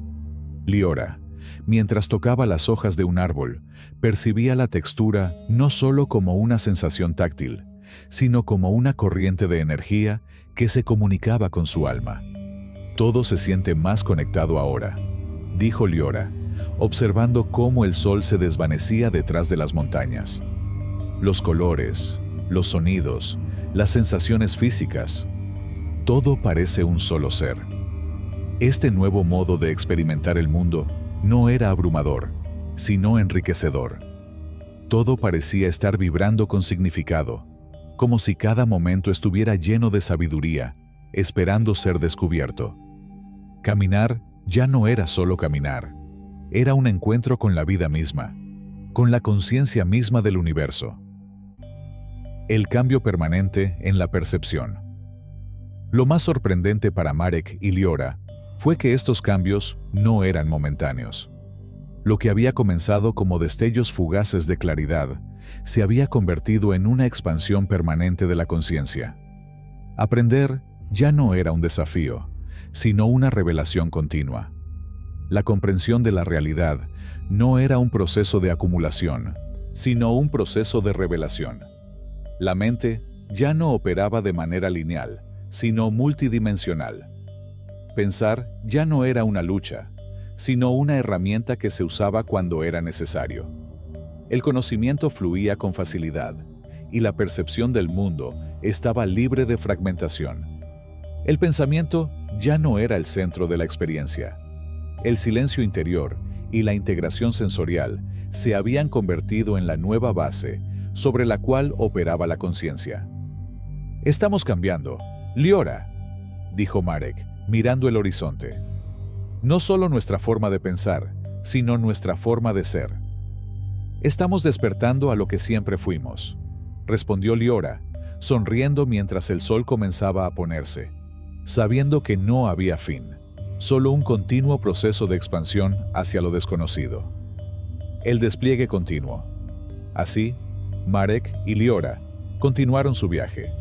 Liora, mientras tocaba las hojas de un árbol, percibía la textura no solo como una sensación táctil, sino como una corriente de energía que se comunicaba con su alma. Todo se siente más conectado ahora, dijo Liora, observando cómo el sol se desvanecía detrás de las montañas. Los colores, los sonidos, las sensaciones físicas, todo parece un solo ser. Este nuevo modo de experimentar el mundo no era abrumador, sino enriquecedor. Todo parecía estar vibrando con significado, como si cada momento estuviera lleno de sabiduría, esperando ser descubierto. Caminar ya no era solo caminar, era un encuentro con la vida misma, con la conciencia misma del universo. El cambio permanente en la percepción. Lo más sorprendente para Marek y Liora fue que estos cambios no eran momentáneos. Lo que había comenzado como destellos fugaces de claridad se había convertido en una expansión permanente de la conciencia. Aprender ya no era un desafío, sino una revelación continua. La comprensión de la realidad no era un proceso de acumulación, sino un proceso de revelación. La mente ya no operaba de manera lineal, sino multidimensional. Pensar ya no era una lucha, sino una herramienta que se usaba cuando era necesario. El conocimiento fluía con facilidad, y la percepción del mundo estaba libre de fragmentación. El pensamiento ya no era el centro de la experiencia. El silencio interior y la integración sensorial se habían convertido en la nueva base sobre la cual operaba la conciencia. «Estamos cambiando, Liora», dijo Marek, mirando el horizonte. «No solo nuestra forma de pensar, sino nuestra forma de ser. Estamos despertando a lo que siempre fuimos», respondió Liora, sonriendo mientras el sol comenzaba a ponerse, sabiendo que no había fin, solo un continuo proceso de expansión hacia lo desconocido. El despliegue continuo. Así, Marek y Liora continuaron su viaje,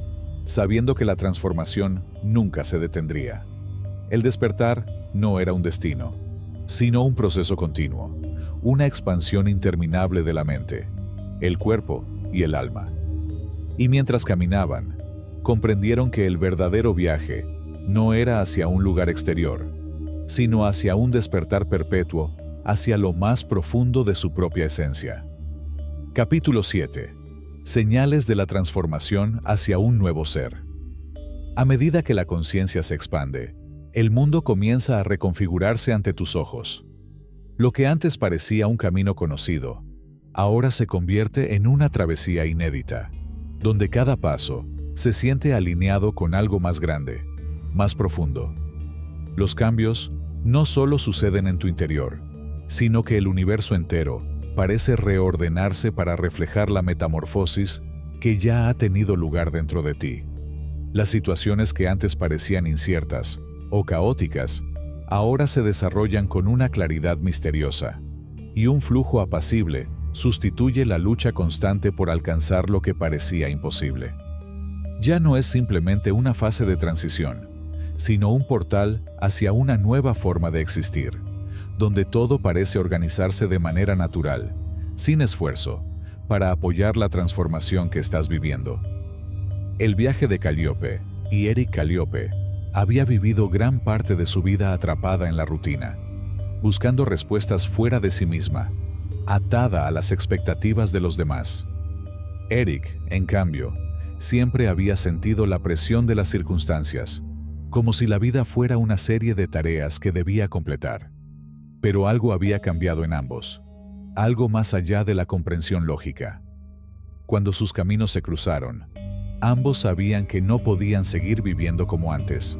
sabiendo que la transformación nunca se detendría. El despertar no era un destino, sino un proceso continuo, una expansión interminable de la mente, el cuerpo y el alma. Y mientras caminaban, comprendieron que el verdadero viaje no era hacia un lugar exterior, sino hacia un despertar perpetuo, hacia lo más profundo de su propia esencia. Capítulo 7. Señales de la transformación hacia un nuevo ser. A medida que la conciencia se expande, el mundo comienza a reconfigurarse ante tus ojos. Lo que antes parecía un camino conocido, ahora se convierte en una travesía inédita, donde cada paso se siente alineado con algo más grande, más profundo. Los cambios no solo suceden en tu interior, sino que el universo entero parece reordenarse para reflejar la metamorfosis que ya ha tenido lugar dentro de ti. Las situaciones que antes parecían inciertas o caóticas, ahora se desarrollan con una claridad misteriosa, y un flujo apacible sustituye la lucha constante por alcanzar lo que parecía imposible. Ya no es simplemente una fase de transición, sino un portal hacia una nueva forma de existir, donde todo parece organizarse de manera natural, sin esfuerzo, para apoyar la transformación que estás viviendo. El viaje de Calliope y Eric Calliope había vivido gran parte de su vida atrapada en la rutina, buscando respuestas fuera de sí misma, atada a las expectativas de los demás. Eric, en cambio, siempre había sentido la presión de las circunstancias, como si la vida fuera una serie de tareas que debía completar. Pero algo había cambiado en ambos, algo más allá de la comprensión lógica. Cuando sus caminos se cruzaron, ambos sabían que no podían seguir viviendo como antes.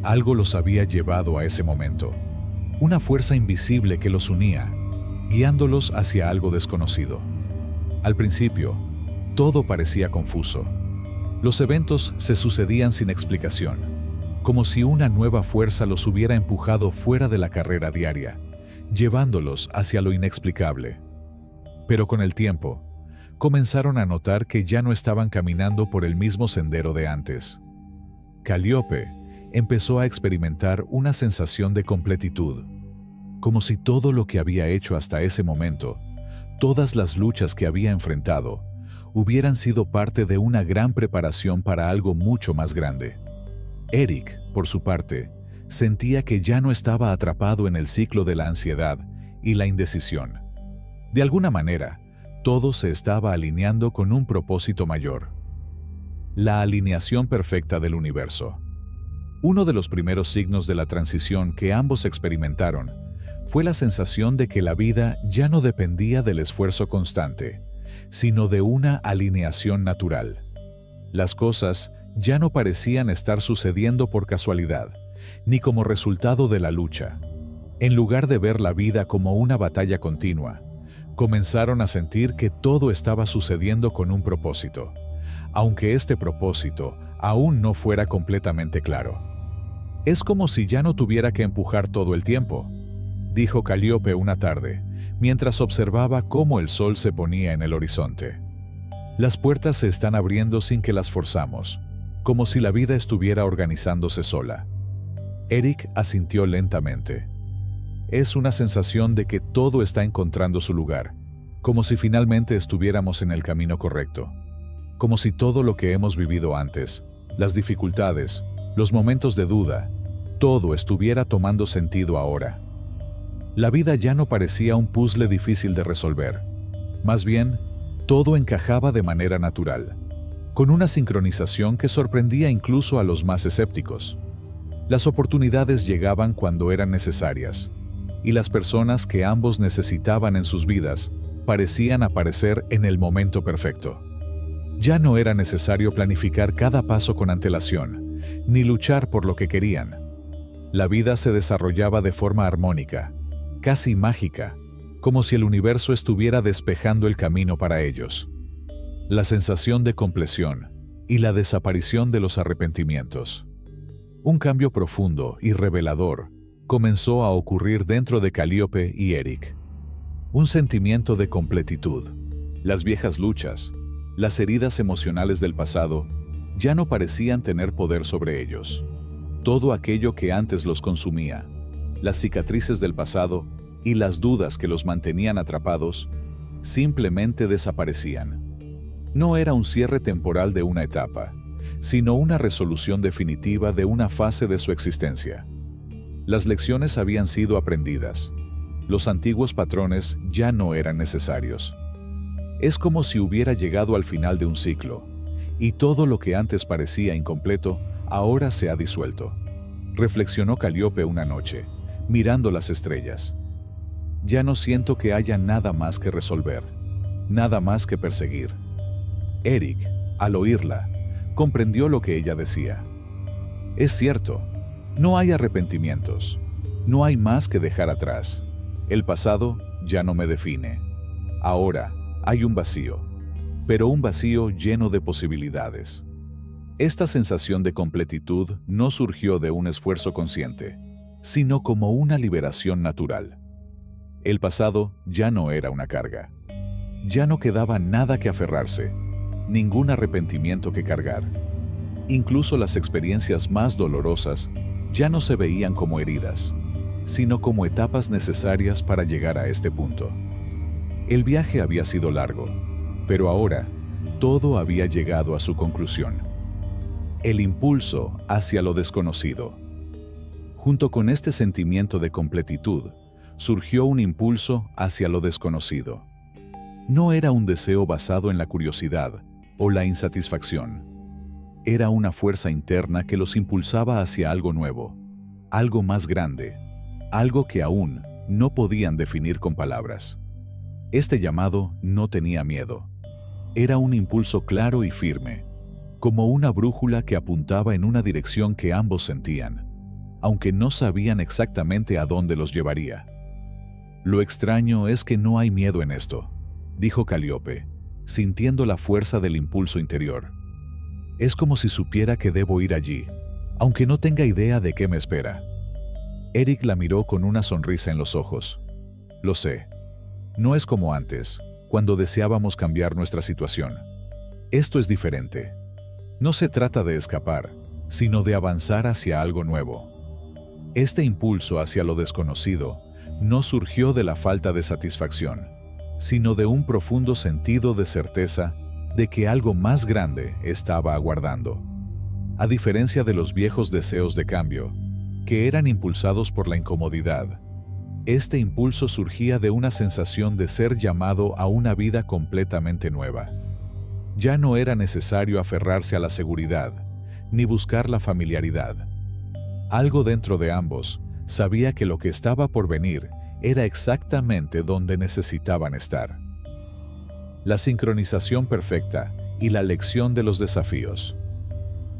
Algo los había llevado a ese momento, una fuerza invisible que los unía, guiándolos hacia algo desconocido. Al principio, todo parecía confuso. Los eventos se sucedían sin explicación, como si una nueva fuerza los hubiera empujado fuera de la carrera diaria, llevándolos hacia lo inexplicable. Pero con el tiempo, comenzaron a notar que ya no estaban caminando por el mismo sendero de antes. Calíope empezó a experimentar una sensación de completitud, como si todo lo que había hecho hasta ese momento, todas las luchas que había enfrentado, hubieran sido parte de una gran preparación para algo mucho más grande. Eric, por su parte, sentía que ya no estaba atrapado en el ciclo de la ansiedad y la indecisión. De alguna manera, todo se estaba alineando con un propósito mayor. La alineación perfecta del universo. Uno de los primeros signos de la transición que ambos experimentaron fue la sensación de que la vida ya no dependía del esfuerzo constante, sino de una alineación natural. Las cosas ya no parecían estar sucediendo por casualidad, ni como resultado de la lucha. En lugar de ver la vida como una batalla continua, comenzaron a sentir que todo estaba sucediendo con un propósito, aunque este propósito aún no fuera completamente claro. «Es como si ya no tuviera que empujar todo el tiempo», dijo Calíope una tarde, mientras observaba cómo el sol se ponía en el horizonte. «Las puertas se están abriendo sin que las forzamos, como si la vida estuviera organizándose sola». Eric asintió lentamente. «Es una sensación de que todo está encontrando su lugar, como si finalmente estuviéramos en el camino correcto, como si todo lo que hemos vivido antes, las dificultades, los momentos de duda, todo estuviera tomando sentido ahora. La vida ya no parecía un puzzle difícil de resolver. Más bien, todo encajaba de manera natural, con una sincronización que sorprendía incluso a los más escépticos. Las oportunidades llegaban cuando eran necesarias, y las personas que ambos necesitaban en sus vidas parecían aparecer en el momento perfecto. Ya no era necesario planificar cada paso con antelación, ni luchar por lo que querían. La vida se desarrollaba de forma armónica, casi mágica, como si el universo estuviera despejando el camino para ellos. La sensación de compleción y la desaparición de los arrepentimientos. Un cambio profundo y revelador comenzó a ocurrir dentro de Calíope y Eric. Un sentimiento de completitud. Las viejas luchas, las heridas emocionales del pasado, ya no parecían tener poder sobre ellos. Todo aquello que antes los consumía, las cicatrices del pasado y las dudas que los mantenían atrapados, simplemente desaparecían. No era un cierre temporal de una etapa, sino una resolución definitiva de una fase de su existencia. Las lecciones habían sido aprendidas. Los antiguos patrones ya no eran necesarios. Es como si hubiera llegado al final de un ciclo, y todo lo que antes parecía incompleto, ahora se ha disuelto. Reflexionó Calíope una noche, mirando las estrellas. Ya no siento que haya nada más que resolver, nada más que perseguir. Eric, al oírla, comprendió lo que ella decía. Es cierto, no hay arrepentimientos, no hay más que dejar atrás. El pasado ya no me define. Ahora hay un vacío, pero un vacío lleno de posibilidades. Esta sensación de completitud no surgió de un esfuerzo consciente, sino como una liberación natural. El pasado ya no era una carga. Ya no quedaba nada que aferrarse, ningún arrepentimiento que cargar. Incluso las experiencias más dolorosas ya no se veían como heridas, sino como etapas necesarias para llegar a este punto. El viaje había sido largo, pero ahora todo había llegado a su conclusión. El impulso hacia lo desconocido. Junto con este sentimiento de completitud, surgió un impulso hacia lo desconocido. No era un deseo basado en la curiosidad o la insatisfacción. Era una fuerza interna que los impulsaba hacia algo nuevo, algo más grande, algo que aún no podían definir con palabras. Este llamado no tenía miedo. Era un impulso claro y firme, como una brújula que apuntaba en una dirección que ambos sentían, aunque no sabían exactamente a dónde los llevaría. Lo extraño es que no hay miedo en esto, dijo Calíope, sintiendo la fuerza del impulso interior. Es como si supiera que debo ir allí, aunque no tenga idea de qué me espera. Eric la miró con una sonrisa en los ojos. Lo sé. No es como antes, cuando deseábamos cambiar nuestra situación. Esto es diferente. No se trata de escapar, sino de avanzar hacia algo nuevo. Este impulso hacia lo desconocido no surgió de la falta de satisfacción, sino de un profundo sentido de certeza de que algo más grande estaba aguardando. A diferencia de los viejos deseos de cambio, que eran impulsados por la incomodidad, este impulso surgía de una sensación de ser llamado a una vida completamente nueva. Ya no era necesario aferrarse a la seguridad, ni buscar la familiaridad. Algo dentro de ambos sabía que lo que estaba por venir era exactamente donde necesitaban estar. La sincronización perfecta y la lección de los desafíos.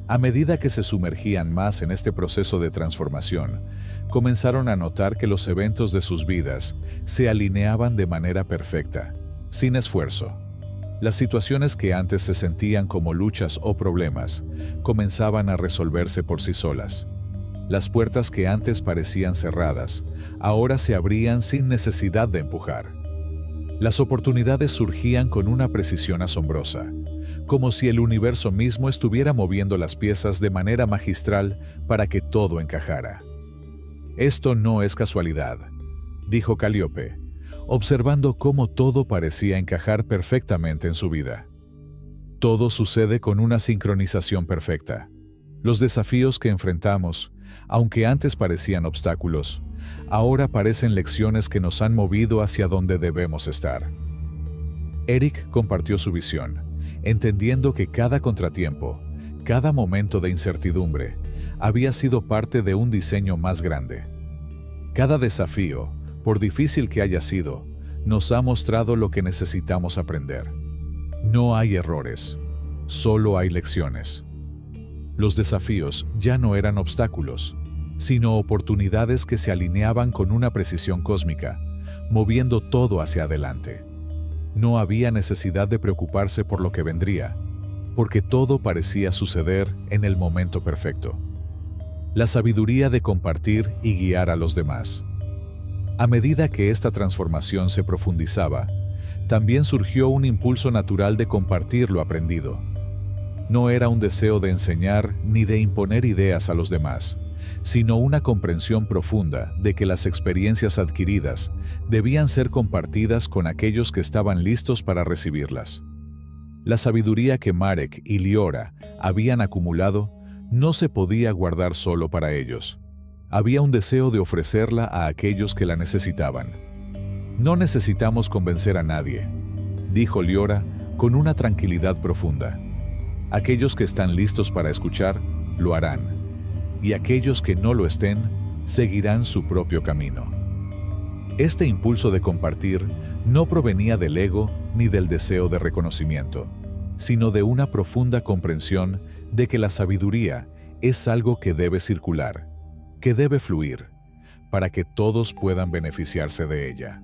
A medida que se sumergían más en este proceso de transformación, comenzaron a notar que los eventos de sus vidas se alineaban de manera perfecta, sin esfuerzo. Las situaciones que antes se sentían como luchas o problemas comenzaban a resolverse por sí solas. Las puertas que antes parecían cerradas, ahora se abrían sin necesidad de empujar. Las oportunidades surgían con una precisión asombrosa, como si el universo mismo estuviera moviendo las piezas de manera magistral para que todo encajara. Esto no es casualidad, dijo Calíope, observando cómo todo parecía encajar perfectamente en su vida. Todo sucede con una sincronización perfecta. Los desafíos que enfrentamos, aunque antes parecían obstáculos, ahora parecen lecciones que nos han movido hacia donde debemos estar. Eric compartió su visión, entendiendo que cada contratiempo, cada momento de incertidumbre, había sido parte de un diseño más grande. Cada desafío, por difícil que haya sido, nos ha mostrado lo que necesitamos aprender. No hay errores, solo hay lecciones. Los desafíos ya no eran obstáculos, sino oportunidades que se alineaban con una precisión cósmica, moviendo todo hacia adelante. No había necesidad de preocuparse por lo que vendría, porque todo parecía suceder en el momento perfecto. La sabiduría de compartir y guiar a los demás. A medida que esta transformación se profundizaba, también surgió un impulso natural de compartir lo aprendido. No era un deseo de enseñar ni de imponer ideas a los demás, sino una comprensión profunda de que las experiencias adquiridas debían ser compartidas con aquellos que estaban listos para recibirlas. La sabiduría que Marek y Liora habían acumulado no se podía guardar solo para ellos. Había un deseo de ofrecerla a aquellos que la necesitaban. No necesitamos convencer a nadie, dijo Liora con una tranquilidad profunda. Aquellos que están listos para escuchar, lo harán, y aquellos que no lo estén, seguirán su propio camino. Este impulso de compartir no provenía del ego ni del deseo de reconocimiento, sino de una profunda comprensión de que la sabiduría es algo que debe circular, que debe fluir, para que todos puedan beneficiarse de ella.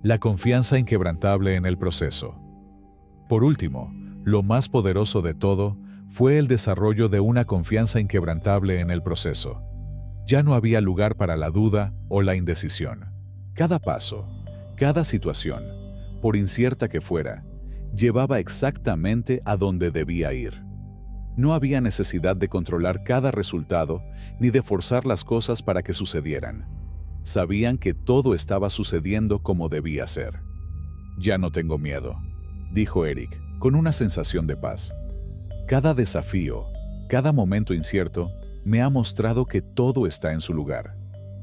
La confianza inquebrantable en el proceso. Por último, lo más poderoso de todo fue el desarrollo de una confianza inquebrantable en el proceso. Ya no había lugar para la duda o la indecisión. Cada paso, cada situación, por incierta que fuera, llevaba exactamente a donde debía ir. No había necesidad de controlar cada resultado ni de forzar las cosas para que sucedieran. Sabían que todo estaba sucediendo como debía ser. Ya no tengo miedo, dijo Eric, con una sensación de paz. Cada desafío, cada momento incierto, me ha mostrado que todo está en su lugar.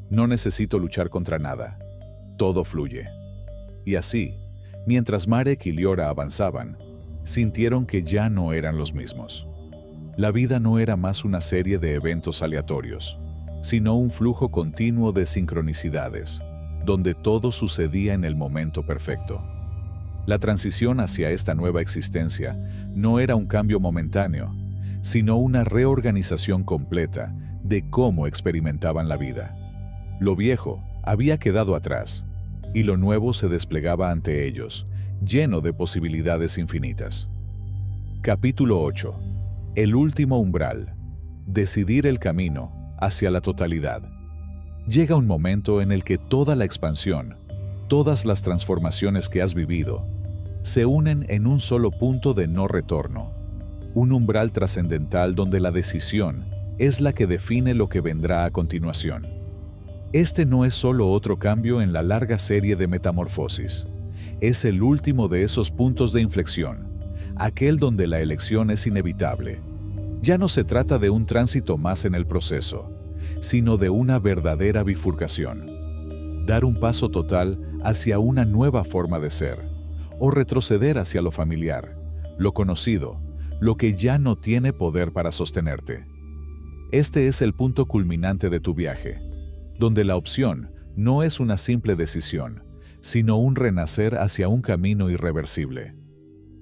No necesito luchar contra nada. Todo fluye. Y así, Mientras Marek y Liora avanzaban, sintieron que ya no eran los mismos. La vida no era más una serie de eventos aleatorios, sino un flujo continuo de sincronicidades, donde todo sucedía en el momento perfecto. La transición hacia esta nueva existencia no era un cambio momentáneo, sino una reorganización completa de cómo experimentaban la vida. Lo viejo había quedado atrás, y lo nuevo se desplegaba ante ellos, lleno de posibilidades infinitas. Capítulo 8. El último umbral. Decidir el camino hacia la totalidad. Llega un momento en el que toda la expansión, todas las transformaciones que has vivido, se unen en un solo punto de no retorno, un umbral trascendental donde la decisión es la que define lo que vendrá a continuación. Este no es solo otro cambio en la larga serie de metamorfosis, es el último de esos puntos de inflexión, aquel donde la elección es inevitable. Ya no se trata de un tránsito más en el proceso, sino de una verdadera bifurcación. Dar un paso total hacia una nueva forma de ser, o retroceder hacia lo familiar, lo conocido, lo que ya no tiene poder para sostenerte. Este es el punto culminante de tu viaje, donde la opción no es una simple decisión, sino un renacer hacia un camino irreversible.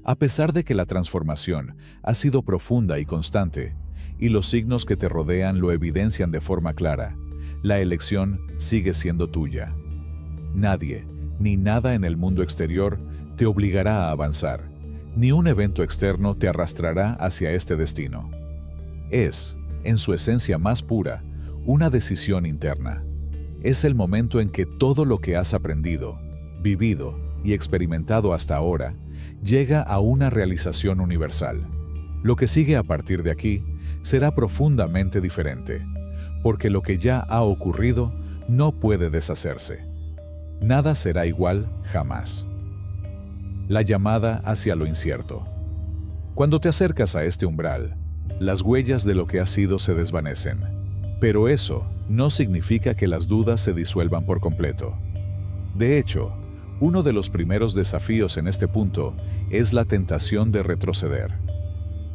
A pesar de que la transformación ha sido profunda y constante, y los signos que te rodean lo evidencian de forma clara, la elección sigue siendo tuya. Nadie, ni nada en el mundo exterior, te obligará a avanzar, ni un evento externo te arrastrará hacia este destino. Es, en su esencia más pura, una decisión interna. Es el momento en que todo lo que has aprendido, vivido y experimentado hasta ahora llega a una realización universal. Lo que sigue a partir de aquí será profundamente diferente, porque lo que ya ha ocurrido no puede deshacerse. Nada será igual jamás. La llamada hacia lo incierto. Cuando te acercas a este umbral, las huellas de lo que has sido se desvanecen. Pero eso no significa que las dudas se disuelvan por completo. De hecho, uno de los primeros desafíos en este punto es la tentación de retroceder.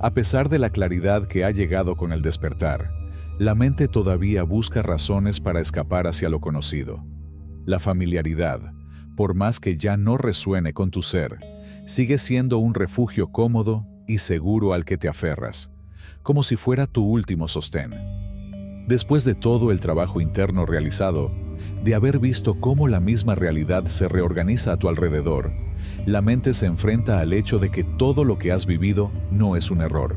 A pesar de la claridad que ha llegado con el despertar, la mente todavía busca razones para escapar hacia lo conocido. La familiaridad, por más que ya no resuene con tu ser, sigue siendo un refugio cómodo y seguro al que te aferras, como si fuera tu último sostén. Después de todo el trabajo interno realizado, de haber visto cómo la misma realidad se reorganiza a tu alrededor, la mente se enfrenta al hecho de que todo lo que has vivido no es un error,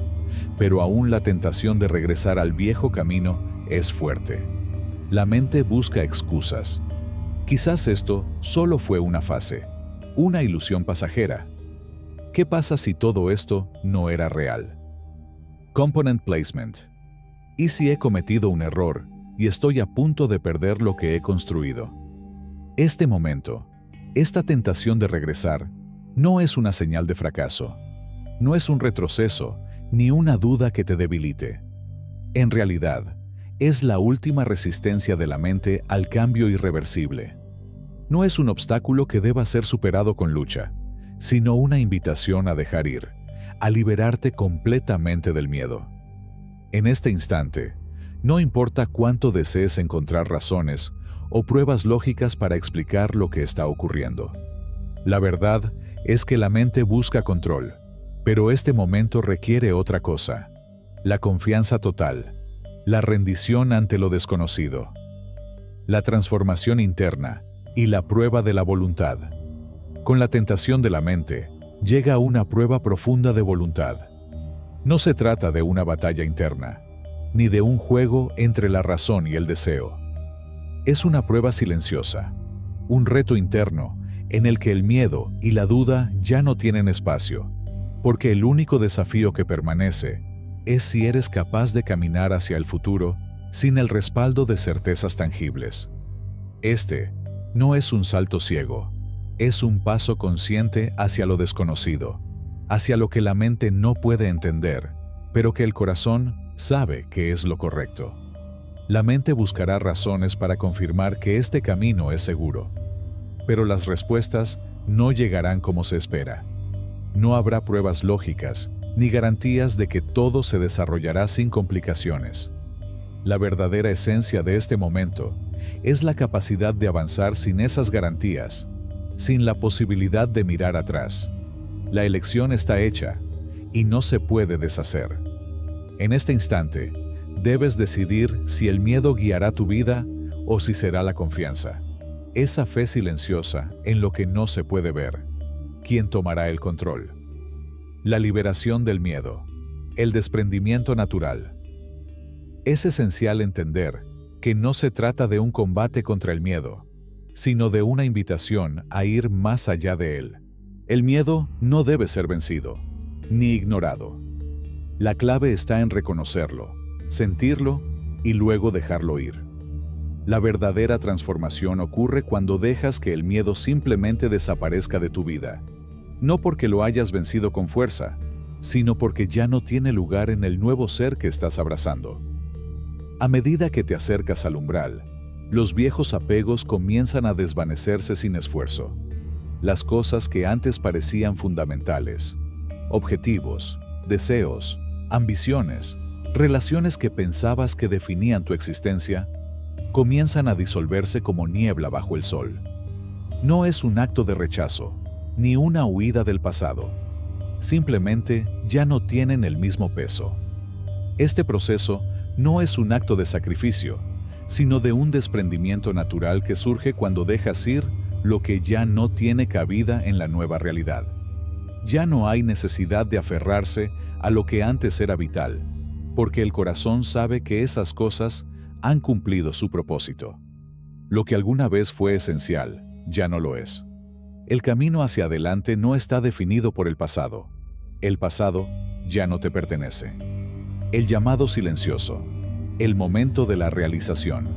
pero aún la tentación de regresar al viejo camino es fuerte. La mente busca excusas. Quizás esto solo fue una fase, una ilusión pasajera. ¿Qué pasa si todo esto no era real? Component placement. ¿Y si he cometido un error y estoy a punto de perder lo que he construido? Este momento, esta tentación de regresar, no es una señal de fracaso, no es un retroceso ni una duda que te debilite. En realidad, es la última resistencia de la mente al cambio irreversible. No es un obstáculo que deba ser superado con lucha, sino una invitación a dejar ir, a liberarte completamente del miedo. En este instante, no importa cuánto desees encontrar razones o pruebas lógicas para explicar lo que está ocurriendo. La verdad es que la mente busca control, pero este momento requiere otra cosa: la confianza total, la rendición ante lo desconocido, la transformación interna y la prueba de la voluntad. Con la tentación de la mente, llega una prueba profunda de voluntad. No se trata de una batalla interna, ni de un juego entre la razón y el deseo. Es una prueba silenciosa, un reto interno en el que el miedo y la duda ya no tienen espacio, porque el único desafío que permanece es si eres capaz de caminar hacia el futuro sin el respaldo de certezas tangibles. Este no es un salto ciego, es un paso consciente hacia lo desconocido, hacia lo que la mente no puede entender, pero que el corazón sabe que es lo correcto. La mente buscará razones para confirmar que este camino es seguro, pero las respuestas no llegarán como se espera. No habrá pruebas lógicas, ni garantías de que todo se desarrollará sin complicaciones. La verdadera esencia de este momento es la capacidad de avanzar sin esas garantías, sin la posibilidad de mirar atrás. La elección está hecha y no se puede deshacer. En este instante, debes decidir si el miedo guiará tu vida o si será la confianza. Esa fe silenciosa en lo que no se puede ver. ¿Quién tomará el control? La liberación del miedo. El desprendimiento natural. Es esencial entender que no se trata de un combate contra el miedo, sino de una invitación a ir más allá de él. El miedo no debe ser vencido, ni ignorado. La clave está en reconocerlo, sentirlo y luego dejarlo ir. La verdadera transformación ocurre cuando dejas que el miedo simplemente desaparezca de tu vida, no porque lo hayas vencido con fuerza, sino porque ya no tiene lugar en el nuevo ser que estás abrazando. A medida que te acercas al umbral, los viejos apegos comienzan a desvanecerse sin esfuerzo. Las cosas que antes parecían fundamentales, objetivos, deseos, ambiciones, relaciones que pensabas que definían tu existencia, comienzan a disolverse como niebla bajo el sol. No es un acto de rechazo, ni una huida del pasado. Simplemente ya no tienen el mismo peso. Este proceso no es un acto de sacrificio, sino de un desprendimiento natural que surge cuando dejas ir lo que ya no tiene cabida en la nueva realidad. Ya no hay necesidad de aferrarse a lo que antes era vital, porque el corazón sabe que esas cosas han cumplido su propósito. Lo que alguna vez fue esencial, ya no lo es. El camino hacia adelante no está definido por el pasado. El pasado ya no te pertenece. El llamado silencioso, el momento de la realización.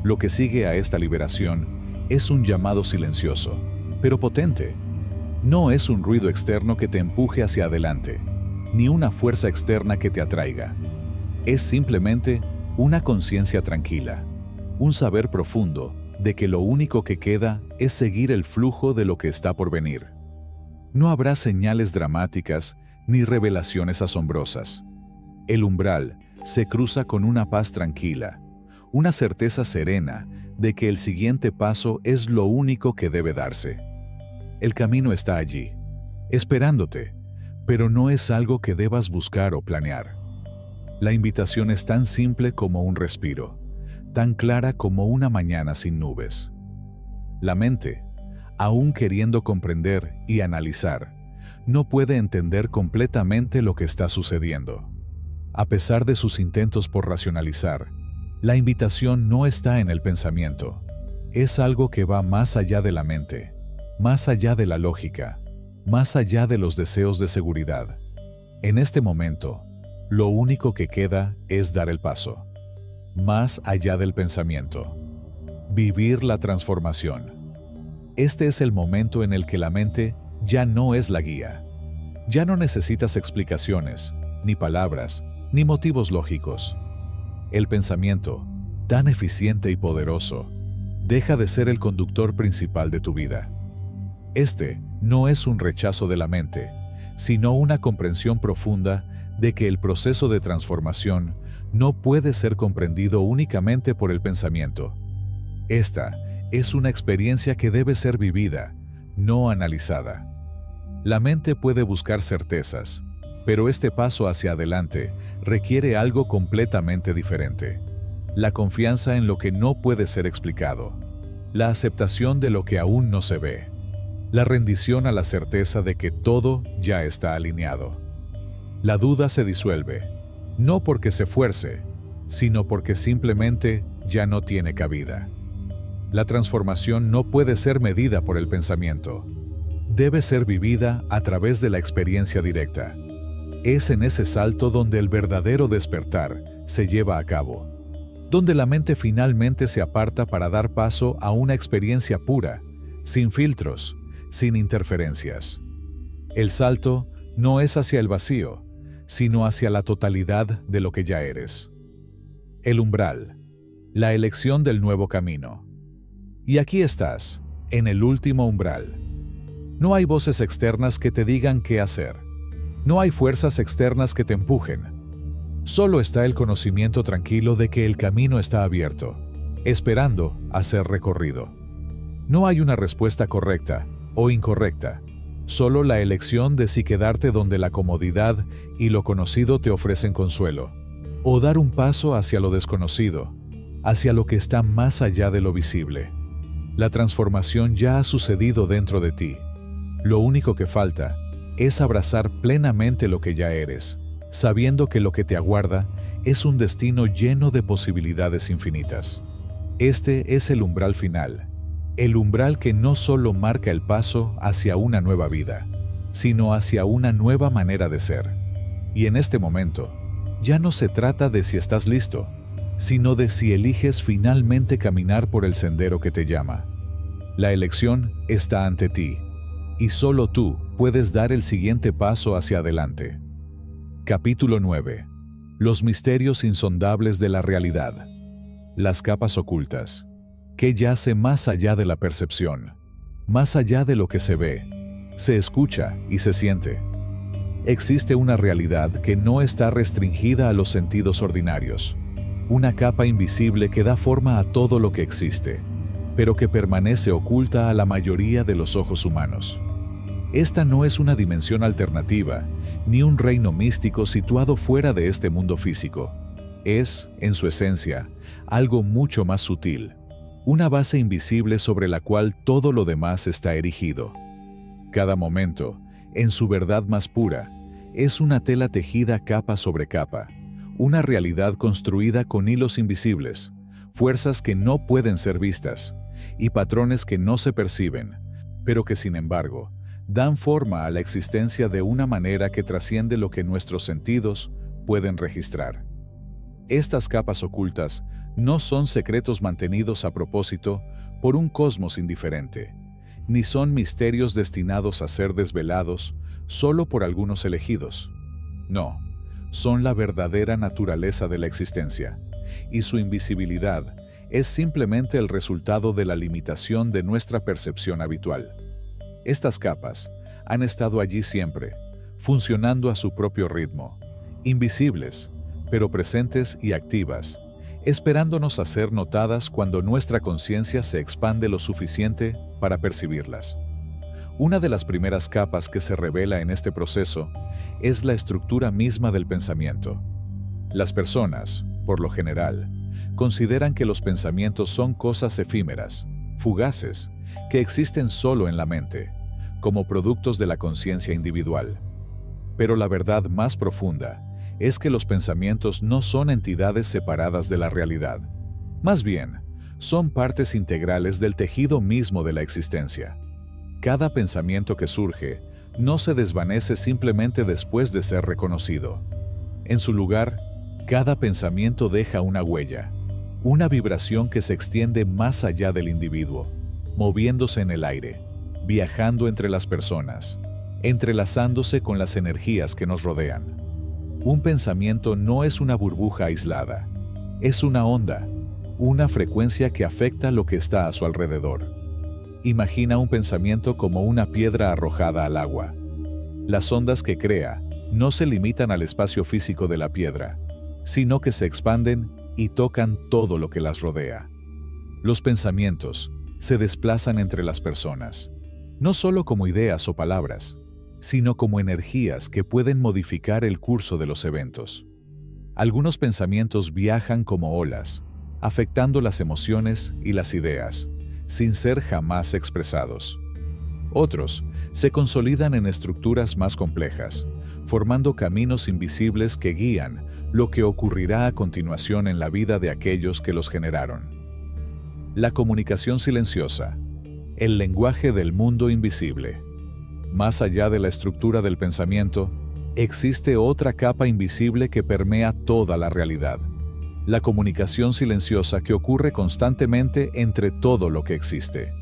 Lo que sigue a esta liberación es un llamado silencioso, pero potente. No es un ruido externo que te empuje hacia adelante, ni una fuerza externa que te atraiga. Es simplemente una conciencia tranquila, un saber profundo de que lo único que queda es seguir el flujo de lo que está por venir. No habrá señales dramáticas ni revelaciones asombrosas. El umbral se cruza con una paz tranquila, una certeza serena de que el siguiente paso es lo único que debe darse. El camino está allí, esperándote, pero no es algo que debas buscar o planear. La invitación es tan simple como un respiro, tan clara como una mañana sin nubes. La mente, aún queriendo comprender y analizar, no puede entender completamente lo que está sucediendo. A pesar de sus intentos por racionalizar, la invitación no está en el pensamiento. Es algo que va más allá de la mente, más allá de la lógica, más allá de los deseos de seguridad. En este momento, lo único que queda es dar el paso, más allá del pensamiento. Vivir la transformación. Este es el momento en el que la mente ya no es la guía. Ya no necesitas explicaciones, ni palabras, ni motivos lógicos. El pensamiento, tan eficiente y poderoso, deja de ser el conductor principal de tu vida. Este no es un rechazo de la mente, sino una comprensión profunda de que el proceso de transformación no puede ser comprendido únicamente por el pensamiento. Esta es una experiencia que debe ser vivida, no analizada. La mente puede buscar certezas, pero este paso hacia adelante requiere algo completamente diferente. La confianza en lo que no puede ser explicado, la aceptación de lo que aún no se ve, la rendición a la certeza de que todo ya está alineado. La duda se disuelve, no porque se fuerce, sino porque simplemente ya no tiene cabida. La transformación no puede ser medida por el pensamiento. Debe ser vivida a través de la experiencia directa. Es en ese salto donde el verdadero despertar se lleva a cabo, donde la mente finalmente se aparta para dar paso a una experiencia pura, sin filtros, sin interferencias. El salto no es hacia el vacío, sino hacia la totalidad de lo que ya eres. El umbral, la elección del nuevo camino. Y aquí estás, en el último umbral. No hay voces externas que te digan qué hacer. No hay fuerzas externas que te empujen. Solo está el conocimiento tranquilo de que el camino está abierto, esperando a ser recorrido. No hay una respuesta correcta o incorrecta, solo la elección de si quedarte donde la comodidad y lo conocido te ofrecen consuelo, o dar un paso hacia lo desconocido, hacia lo que está más allá de lo visible. La transformación ya ha sucedido dentro de ti. Lo único que falta es abrazar plenamente lo que ya eres, sabiendo que lo que te aguarda es un destino lleno de posibilidades infinitas. Este es el umbral final, el umbral que no solo marca el paso hacia una nueva vida, sino hacia una nueva manera de ser. Y en este momento, ya no se trata de si estás listo, sino de si eliges finalmente caminar por el sendero que te llama. La elección está ante ti, y solo tú puedes dar el siguiente paso hacia adelante. Capítulo 9. Los misterios insondables de la realidad. Las capas ocultas. ¿Qué yace más allá de la percepción? Más allá de lo que se ve, se escucha y se siente. Existe una realidad que no está restringida a los sentidos ordinarios. Una capa invisible que da forma a todo lo que existe, pero que permanece oculta a la mayoría de los ojos humanos. Esta no es una dimensión alternativa, ni un reino místico situado fuera de este mundo físico. Es, en su esencia, algo mucho más sutil, una base invisible sobre la cual todo lo demás está erigido. Cada momento, en su verdad más pura, es una tela tejida capa sobre capa, una realidad construida con hilos invisibles, fuerzas que no pueden ser vistas, y patrones que no se perciben, pero que sin embargo, dan forma a la existencia de una manera que trasciende lo que nuestros sentidos pueden registrar. Estas capas ocultas no son secretos mantenidos a propósito por un cosmos indiferente, ni son misterios destinados a ser desvelados solo por algunos elegidos. No, son la verdadera naturaleza de la existencia, y su invisibilidad es simplemente el resultado de la limitación de nuestra percepción habitual. Estas capas han estado allí siempre, funcionando a su propio ritmo, invisibles, pero presentes y activas, esperándonos a ser notadas cuando nuestra conciencia se expande lo suficiente para percibirlas. Una de las primeras capas que se revela en este proceso es la estructura misma del pensamiento. Las personas, por lo general, consideran que los pensamientos son cosas efímeras, fugaces, que existen solo en la mente, como productos de la conciencia individual. Pero la verdad más profunda es que los pensamientos no son entidades separadas de la realidad. Más bien, son partes integrales del tejido mismo de la existencia. Cada pensamiento que surge no se desvanece simplemente después de ser reconocido. En su lugar, cada pensamiento deja una huella, una vibración que se extiende más allá del individuo, moviéndose en el aire, viajando entre las personas, entrelazándose con las energías que nos rodean. Un pensamiento no es una burbuja aislada, es una onda, una frecuencia que afecta lo que está a su alrededor. Imagina un pensamiento como una piedra arrojada al agua. Las ondas que crea no se limitan al espacio físico de la piedra, sino que se expanden y tocan todo lo que las rodea. Los pensamientos se desplazan entre las personas, no solo como ideas o palabras, sino como energías que pueden modificar el curso de los eventos. Algunos pensamientos viajan como olas, afectando las emociones y las ideas, sin ser jamás expresados. Otros se consolidan en estructuras más complejas, formando caminos invisibles que guían lo que ocurrirá a continuación en la vida de aquellos que los generaron. La comunicación silenciosa, el lenguaje del mundo invisible. Más allá de la estructura del pensamiento, existe otra capa invisible que permea toda la realidad. La comunicación silenciosa que ocurre constantemente entre todo lo que existe.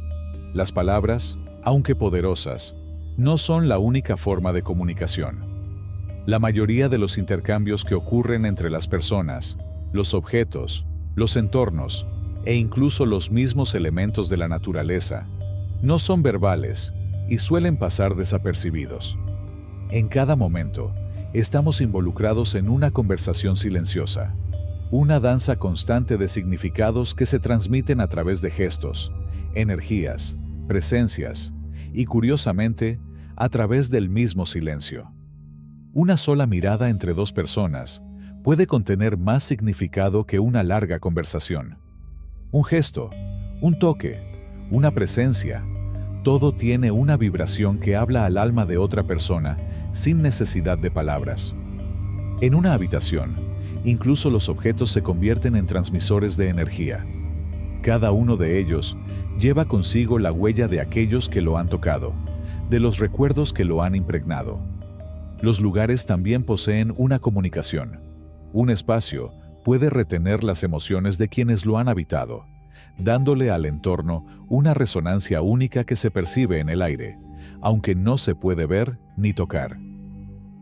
Las palabras, aunque poderosas, no son la única forma de comunicación. La mayoría de los intercambios que ocurren entre las personas, los objetos, los entornos e incluso los mismos elementos de la naturaleza, no son verbales, y suelen pasar desapercibidos. En cada momento, estamos involucrados en una conversación silenciosa, una danza constante de significados que se transmiten a través de gestos, energías, presencias y, curiosamente, a través del mismo silencio. Una sola mirada entre dos personas puede contener más significado que una larga conversación. Un gesto, un toque, una presencia, todo tiene una vibración que habla al alma de otra persona sin necesidad de palabras. En una habitación, incluso los objetos se convierten en transmisores de energía. Cada uno de ellos lleva consigo la huella de aquellos que lo han tocado, de los recuerdos que lo han impregnado. Los lugares también poseen una comunicación. Un espacio puede retener las emociones de quienes lo han habitado, dándole al entorno una resonancia única que se percibe en el aire, aunque no se puede ver ni tocar.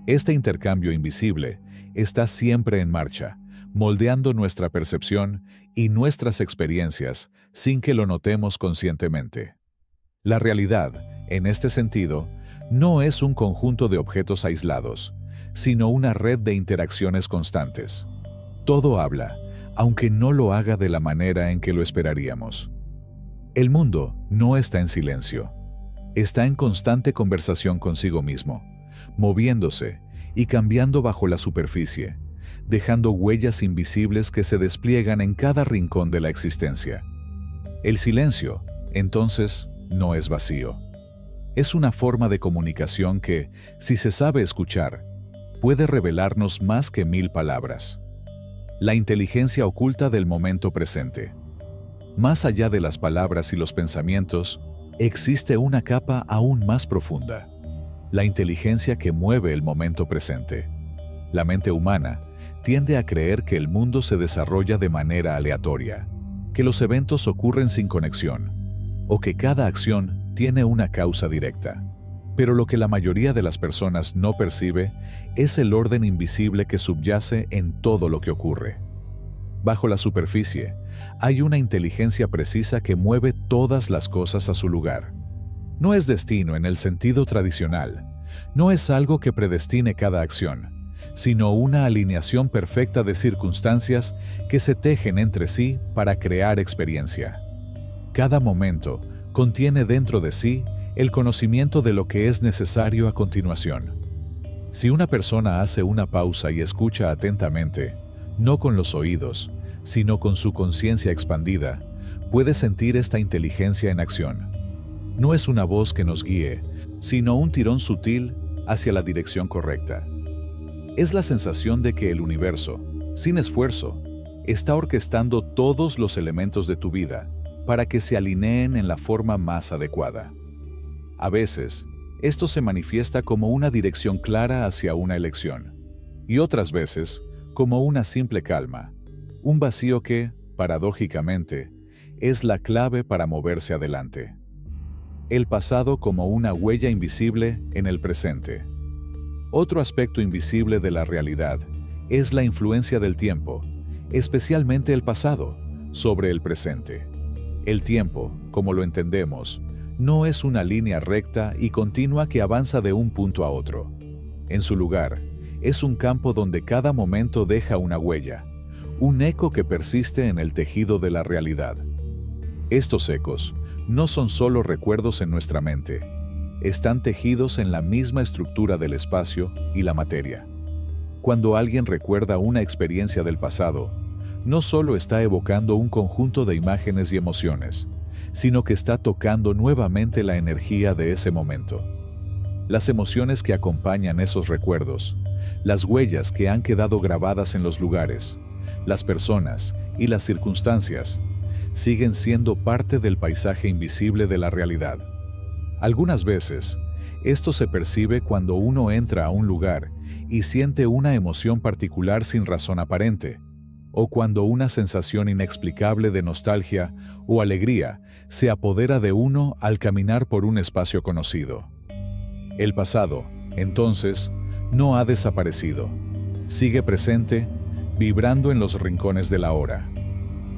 Este intercambio invisible está siempre en marcha, moldeando nuestra percepción y nuestras experiencias sin que lo notemos conscientemente. La realidad, en este sentido, no es un conjunto de objetos aislados, sino una red de interacciones constantes. Todo habla, aunque no lo haga de la manera en que lo esperaríamos. El mundo no está en silencio. Está en constante conversación consigo mismo, moviéndose y cambiando bajo la superficie, dejando huellas invisibles que se despliegan en cada rincón de la existencia. El silencio, entonces, no es vacío. Es una forma de comunicación que, si se sabe escuchar, puede revelarnos más que 1000 palabras. La inteligencia oculta del momento presente. Más allá de las palabras y los pensamientos, existe una capa aún más profunda. La inteligencia que mueve el momento presente. La mente humana tiende a creer que el mundo se desarrolla de manera aleatoria, que los eventos ocurren sin conexión, o que cada acción tiene una causa directa. Pero lo que la mayoría de las personas no percibe es el orden invisible que subyace en todo lo que ocurre. Bajo la superficie, hay una inteligencia precisa que mueve todas las cosas a su lugar. No es destino en el sentido tradicional, no es algo que predestine cada acción, sino una alineación perfecta de circunstancias que se tejen entre sí para crear experiencia. Cada momento contiene dentro de sí el conocimiento de lo que es necesario a continuación. Si una persona hace una pausa y escucha atentamente, no con los oídos, sino con su conciencia expandida, puede sentir esta inteligencia en acción. No es una voz que nos guíe, sino un tirón sutil hacia la dirección correcta. Es la sensación de que el universo, sin esfuerzo, está orquestando todos los elementos de tu vida para que se alineen en la forma más adecuada. A veces, esto se manifiesta como una dirección clara hacia una elección, y otras veces como una simple calma, un vacío que, paradójicamente, es la clave para moverse adelante. El pasado como una huella invisible en el presente. Otro aspecto invisible de la realidad es la influencia del tiempo, especialmente el pasado, sobre el presente. El tiempo, como lo entendemos, no es una línea recta y continua que avanza de un punto a otro. En su lugar, es un campo donde cada momento deja una huella, un eco que persiste en el tejido de la realidad. Estos ecos no son solo recuerdos en nuestra mente, están tejidos en la misma estructura del espacio y la materia. Cuando alguien recuerda una experiencia del pasado, no solo está evocando un conjunto de imágenes y emociones, sino que está tocando nuevamente la energía de ese momento. Las emociones que acompañan esos recuerdos, las huellas que han quedado grabadas en los lugares, las personas y las circunstancias, siguen siendo parte del paisaje invisible de la realidad. Algunas veces, esto se percibe cuando uno entra a un lugar y siente una emoción particular sin razón aparente, o cuando una sensación inexplicable de nostalgia o alegría se apodera de uno al caminar por un espacio conocido. El pasado, entonces, no ha desaparecido. Sigue presente, vibrando en los rincones de la hora.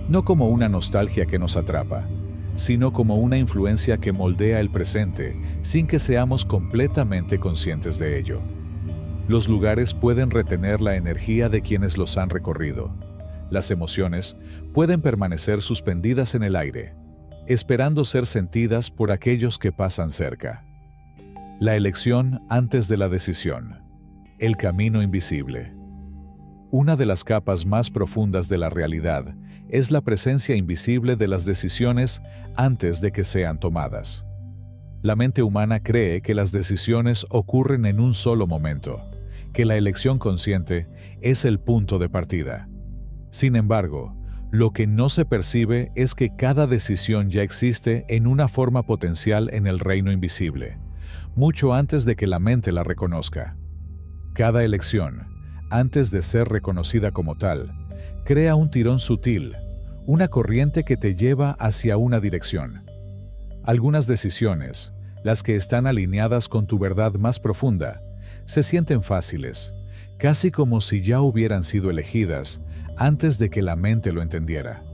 No como una nostalgia que nos atrapa, sino como una influencia que moldea el presente sin que seamos completamente conscientes de ello. Los lugares pueden retener la energía de quienes los han recorrido. Las emociones pueden permanecer suspendidas en el aire, esperando ser sentidas por aquellos que pasan cerca. La elección antes de la decisión. El camino invisible. Una de las capas más profundas de la realidad es la presencia invisible de las decisiones antes de que sean tomadas. La mente humana cree que las decisiones ocurren en un solo momento, que la elección consciente es el punto de partida. Sin embargo, lo que no se percibe es que cada decisión ya existe en una forma potencial en el reino invisible, mucho antes de que la mente la reconozca. Cada elección, antes de ser reconocida como tal, crea un tirón sutil, una corriente que te lleva hacia una dirección. Algunas decisiones, las que están alineadas con tu verdad más profunda, se sienten fáciles, casi como si ya hubieran sido elegidas antes de que la mente lo entendiera.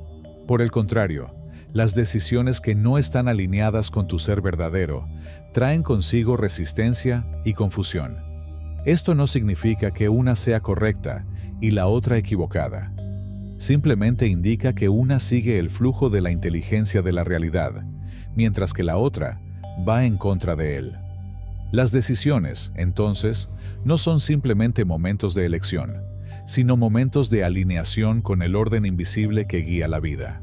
Por el contrario, las decisiones que no están alineadas con tu ser verdadero traen consigo resistencia y confusión. Esto no significa que una sea correcta y la otra equivocada. Simplemente indica que una sigue el flujo de la inteligencia de la realidad, mientras que la otra va en contra de él. Las decisiones, entonces, no son simplemente momentos de elección, sino momentos de alineación con el orden invisible que guía la vida.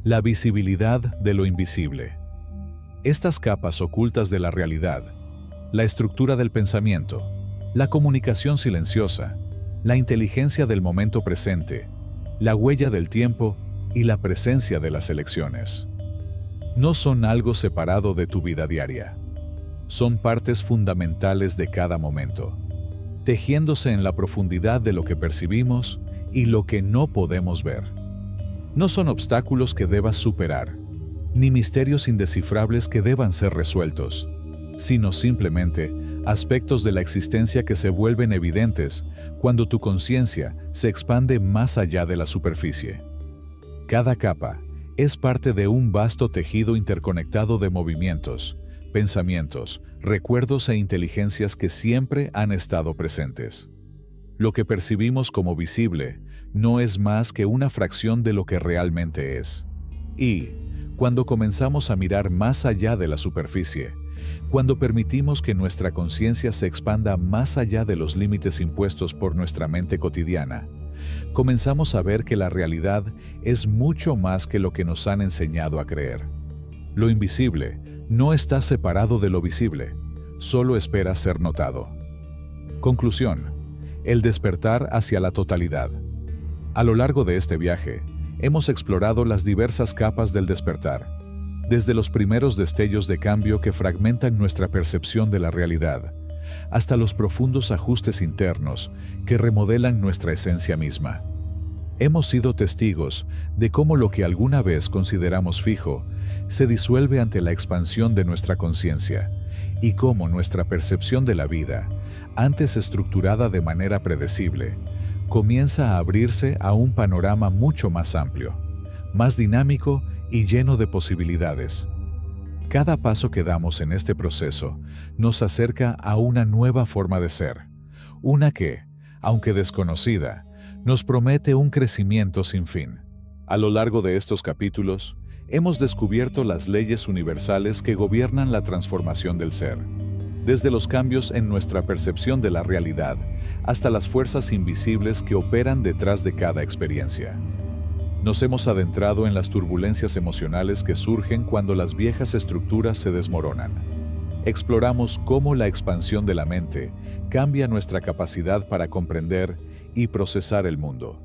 La visibilidad de lo invisible. Estas capas ocultas de la realidad, la estructura del pensamiento, la comunicación silenciosa, la inteligencia del momento presente, la huella del tiempo y la presencia de las elecciones. No son algo separado de tu vida diaria. Son partes fundamentales de cada momento, tejiéndose en la profundidad de lo que percibimos y lo que no podemos ver. No son obstáculos que debas superar, ni misterios indescifrables que deban ser resueltos, sino simplemente aspectos de la existencia que se vuelven evidentes cuando tu conciencia se expande más allá de la superficie. Cada capa es parte de un vasto tejido interconectado de movimientos, pensamientos, recuerdos e inteligencias que siempre han estado presentes. Lo que percibimos como visible no es más que una fracción de lo que realmente es. Y, cuando comenzamos a mirar más allá de la superficie, cuando permitimos que nuestra conciencia se expanda más allá de los límites impuestos por nuestra mente cotidiana, comenzamos a ver que la realidad es mucho más que lo que nos han enseñado a creer. Lo invisible no está separado de lo visible, solo espera ser notado. Conclusión: el despertar hacia la totalidad. A lo largo de este viaje, hemos explorado las diversas capas del despertar, desde los primeros destellos de cambio que fragmentan nuestra percepción de la realidad, hasta los profundos ajustes internos que remodelan nuestra esencia misma. Hemos sido testigos de cómo lo que alguna vez consideramos fijo se disuelve ante la expansión de nuestra conciencia, y cómo nuestra percepción de la vida, antes estructurada de manera predecible, comienza a abrirse a un panorama mucho más amplio, más dinámico y lleno de posibilidades. Cada paso que damos en este proceso nos acerca a una nueva forma de ser, una que, aunque desconocida, nos promete un crecimiento sin fin. A lo largo de estos capítulos, hemos descubierto las leyes universales que gobiernan la transformación del ser, desde los cambios en nuestra percepción de la realidad hasta las fuerzas invisibles que operan detrás de cada experiencia. Nos hemos adentrado en las turbulencias emocionales que surgen cuando las viejas estructuras se desmoronan. Exploramos cómo la expansión de la mente cambia nuestra capacidad para comprender y procesar el mundo.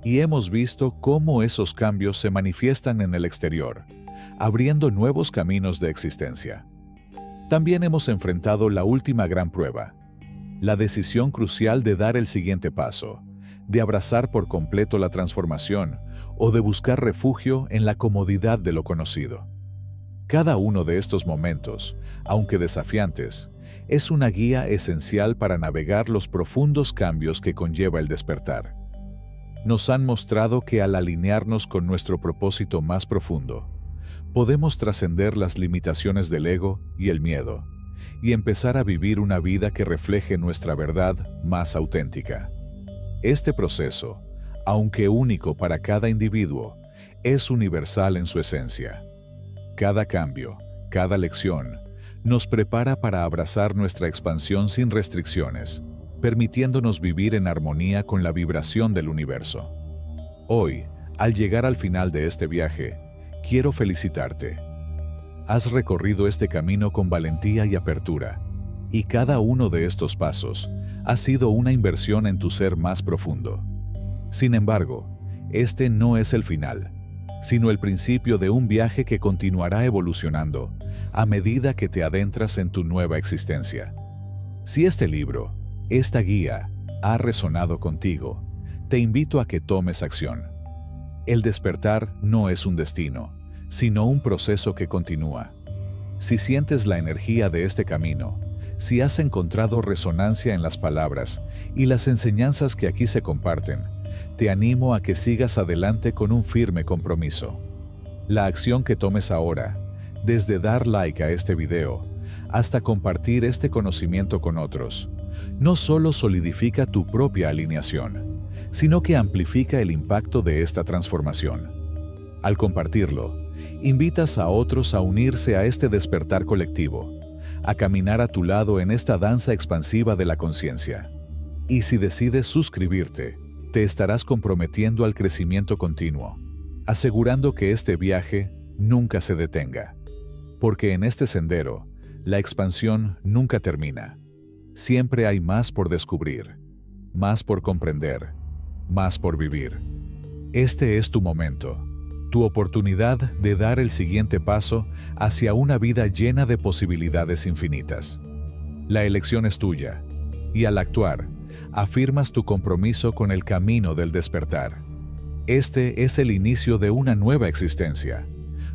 Y hemos visto cómo esos cambios se manifiestan en el exterior, abriendo nuevos caminos de existencia. También hemos enfrentado la última gran prueba, la decisión crucial de dar el siguiente paso, de abrazar por completo la transformación o de buscar refugio en la comodidad de lo conocido. Cada uno de estos momentos, aunque desafiantes, es una guía esencial para navegar los profundos cambios que conlleva el despertar. Nos han mostrado que al alinearnos con nuestro propósito más profundo, podemos trascender las limitaciones del ego y el miedo, y empezar a vivir una vida que refleje nuestra verdad más auténtica. Este proceso, aunque único para cada individuo, es universal en su esencia. Cada cambio, cada lección, nos prepara para abrazar nuestra expansión sin restricciones, permitiéndonos vivir en armonía con la vibración del universo. Hoy, al llegar al final de este viaje, quiero felicitarte. Has recorrido este camino con valentía y apertura, y cada uno de estos pasos ha sido una inversión en tu ser más profundo. Sin embargo, este no es el final, sino el principio de un viaje que continuará evolucionando a medida que te adentras en tu nueva existencia. Si este libro, esta guía, ha resonado contigo, te invito a que tomes acción. El despertar no es un destino, sino un proceso que continúa. Si sientes la energía de este camino, si has encontrado resonancia en las palabras y las enseñanzas que aquí se comparten, te animo a que sigas adelante con un firme compromiso. La acción que tomes ahora, desde dar like a este video hasta compartir este conocimiento con otros, no solo solidifica tu propia alineación, sino que amplifica el impacto de esta transformación. Al compartirlo, invitas a otros a unirse a este despertar colectivo, a caminar a tu lado en esta danza expansiva de la conciencia. Y si decides suscribirte, te estarás comprometiendo al crecimiento continuo, asegurando que este viaje nunca se detenga. Porque en este sendero, la expansión nunca termina. Siempre hay más por descubrir, más por comprender, más por vivir. Este es tu momento, tu oportunidad de dar el siguiente paso hacia una vida llena de posibilidades infinitas. La elección es tuya, y al actuar, afirmas tu compromiso con el camino del despertar. Este es el inicio de una nueva existencia,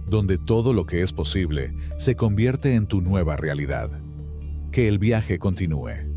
donde todo lo que es posible se convierte en tu nueva realidad. Que el viaje continúe.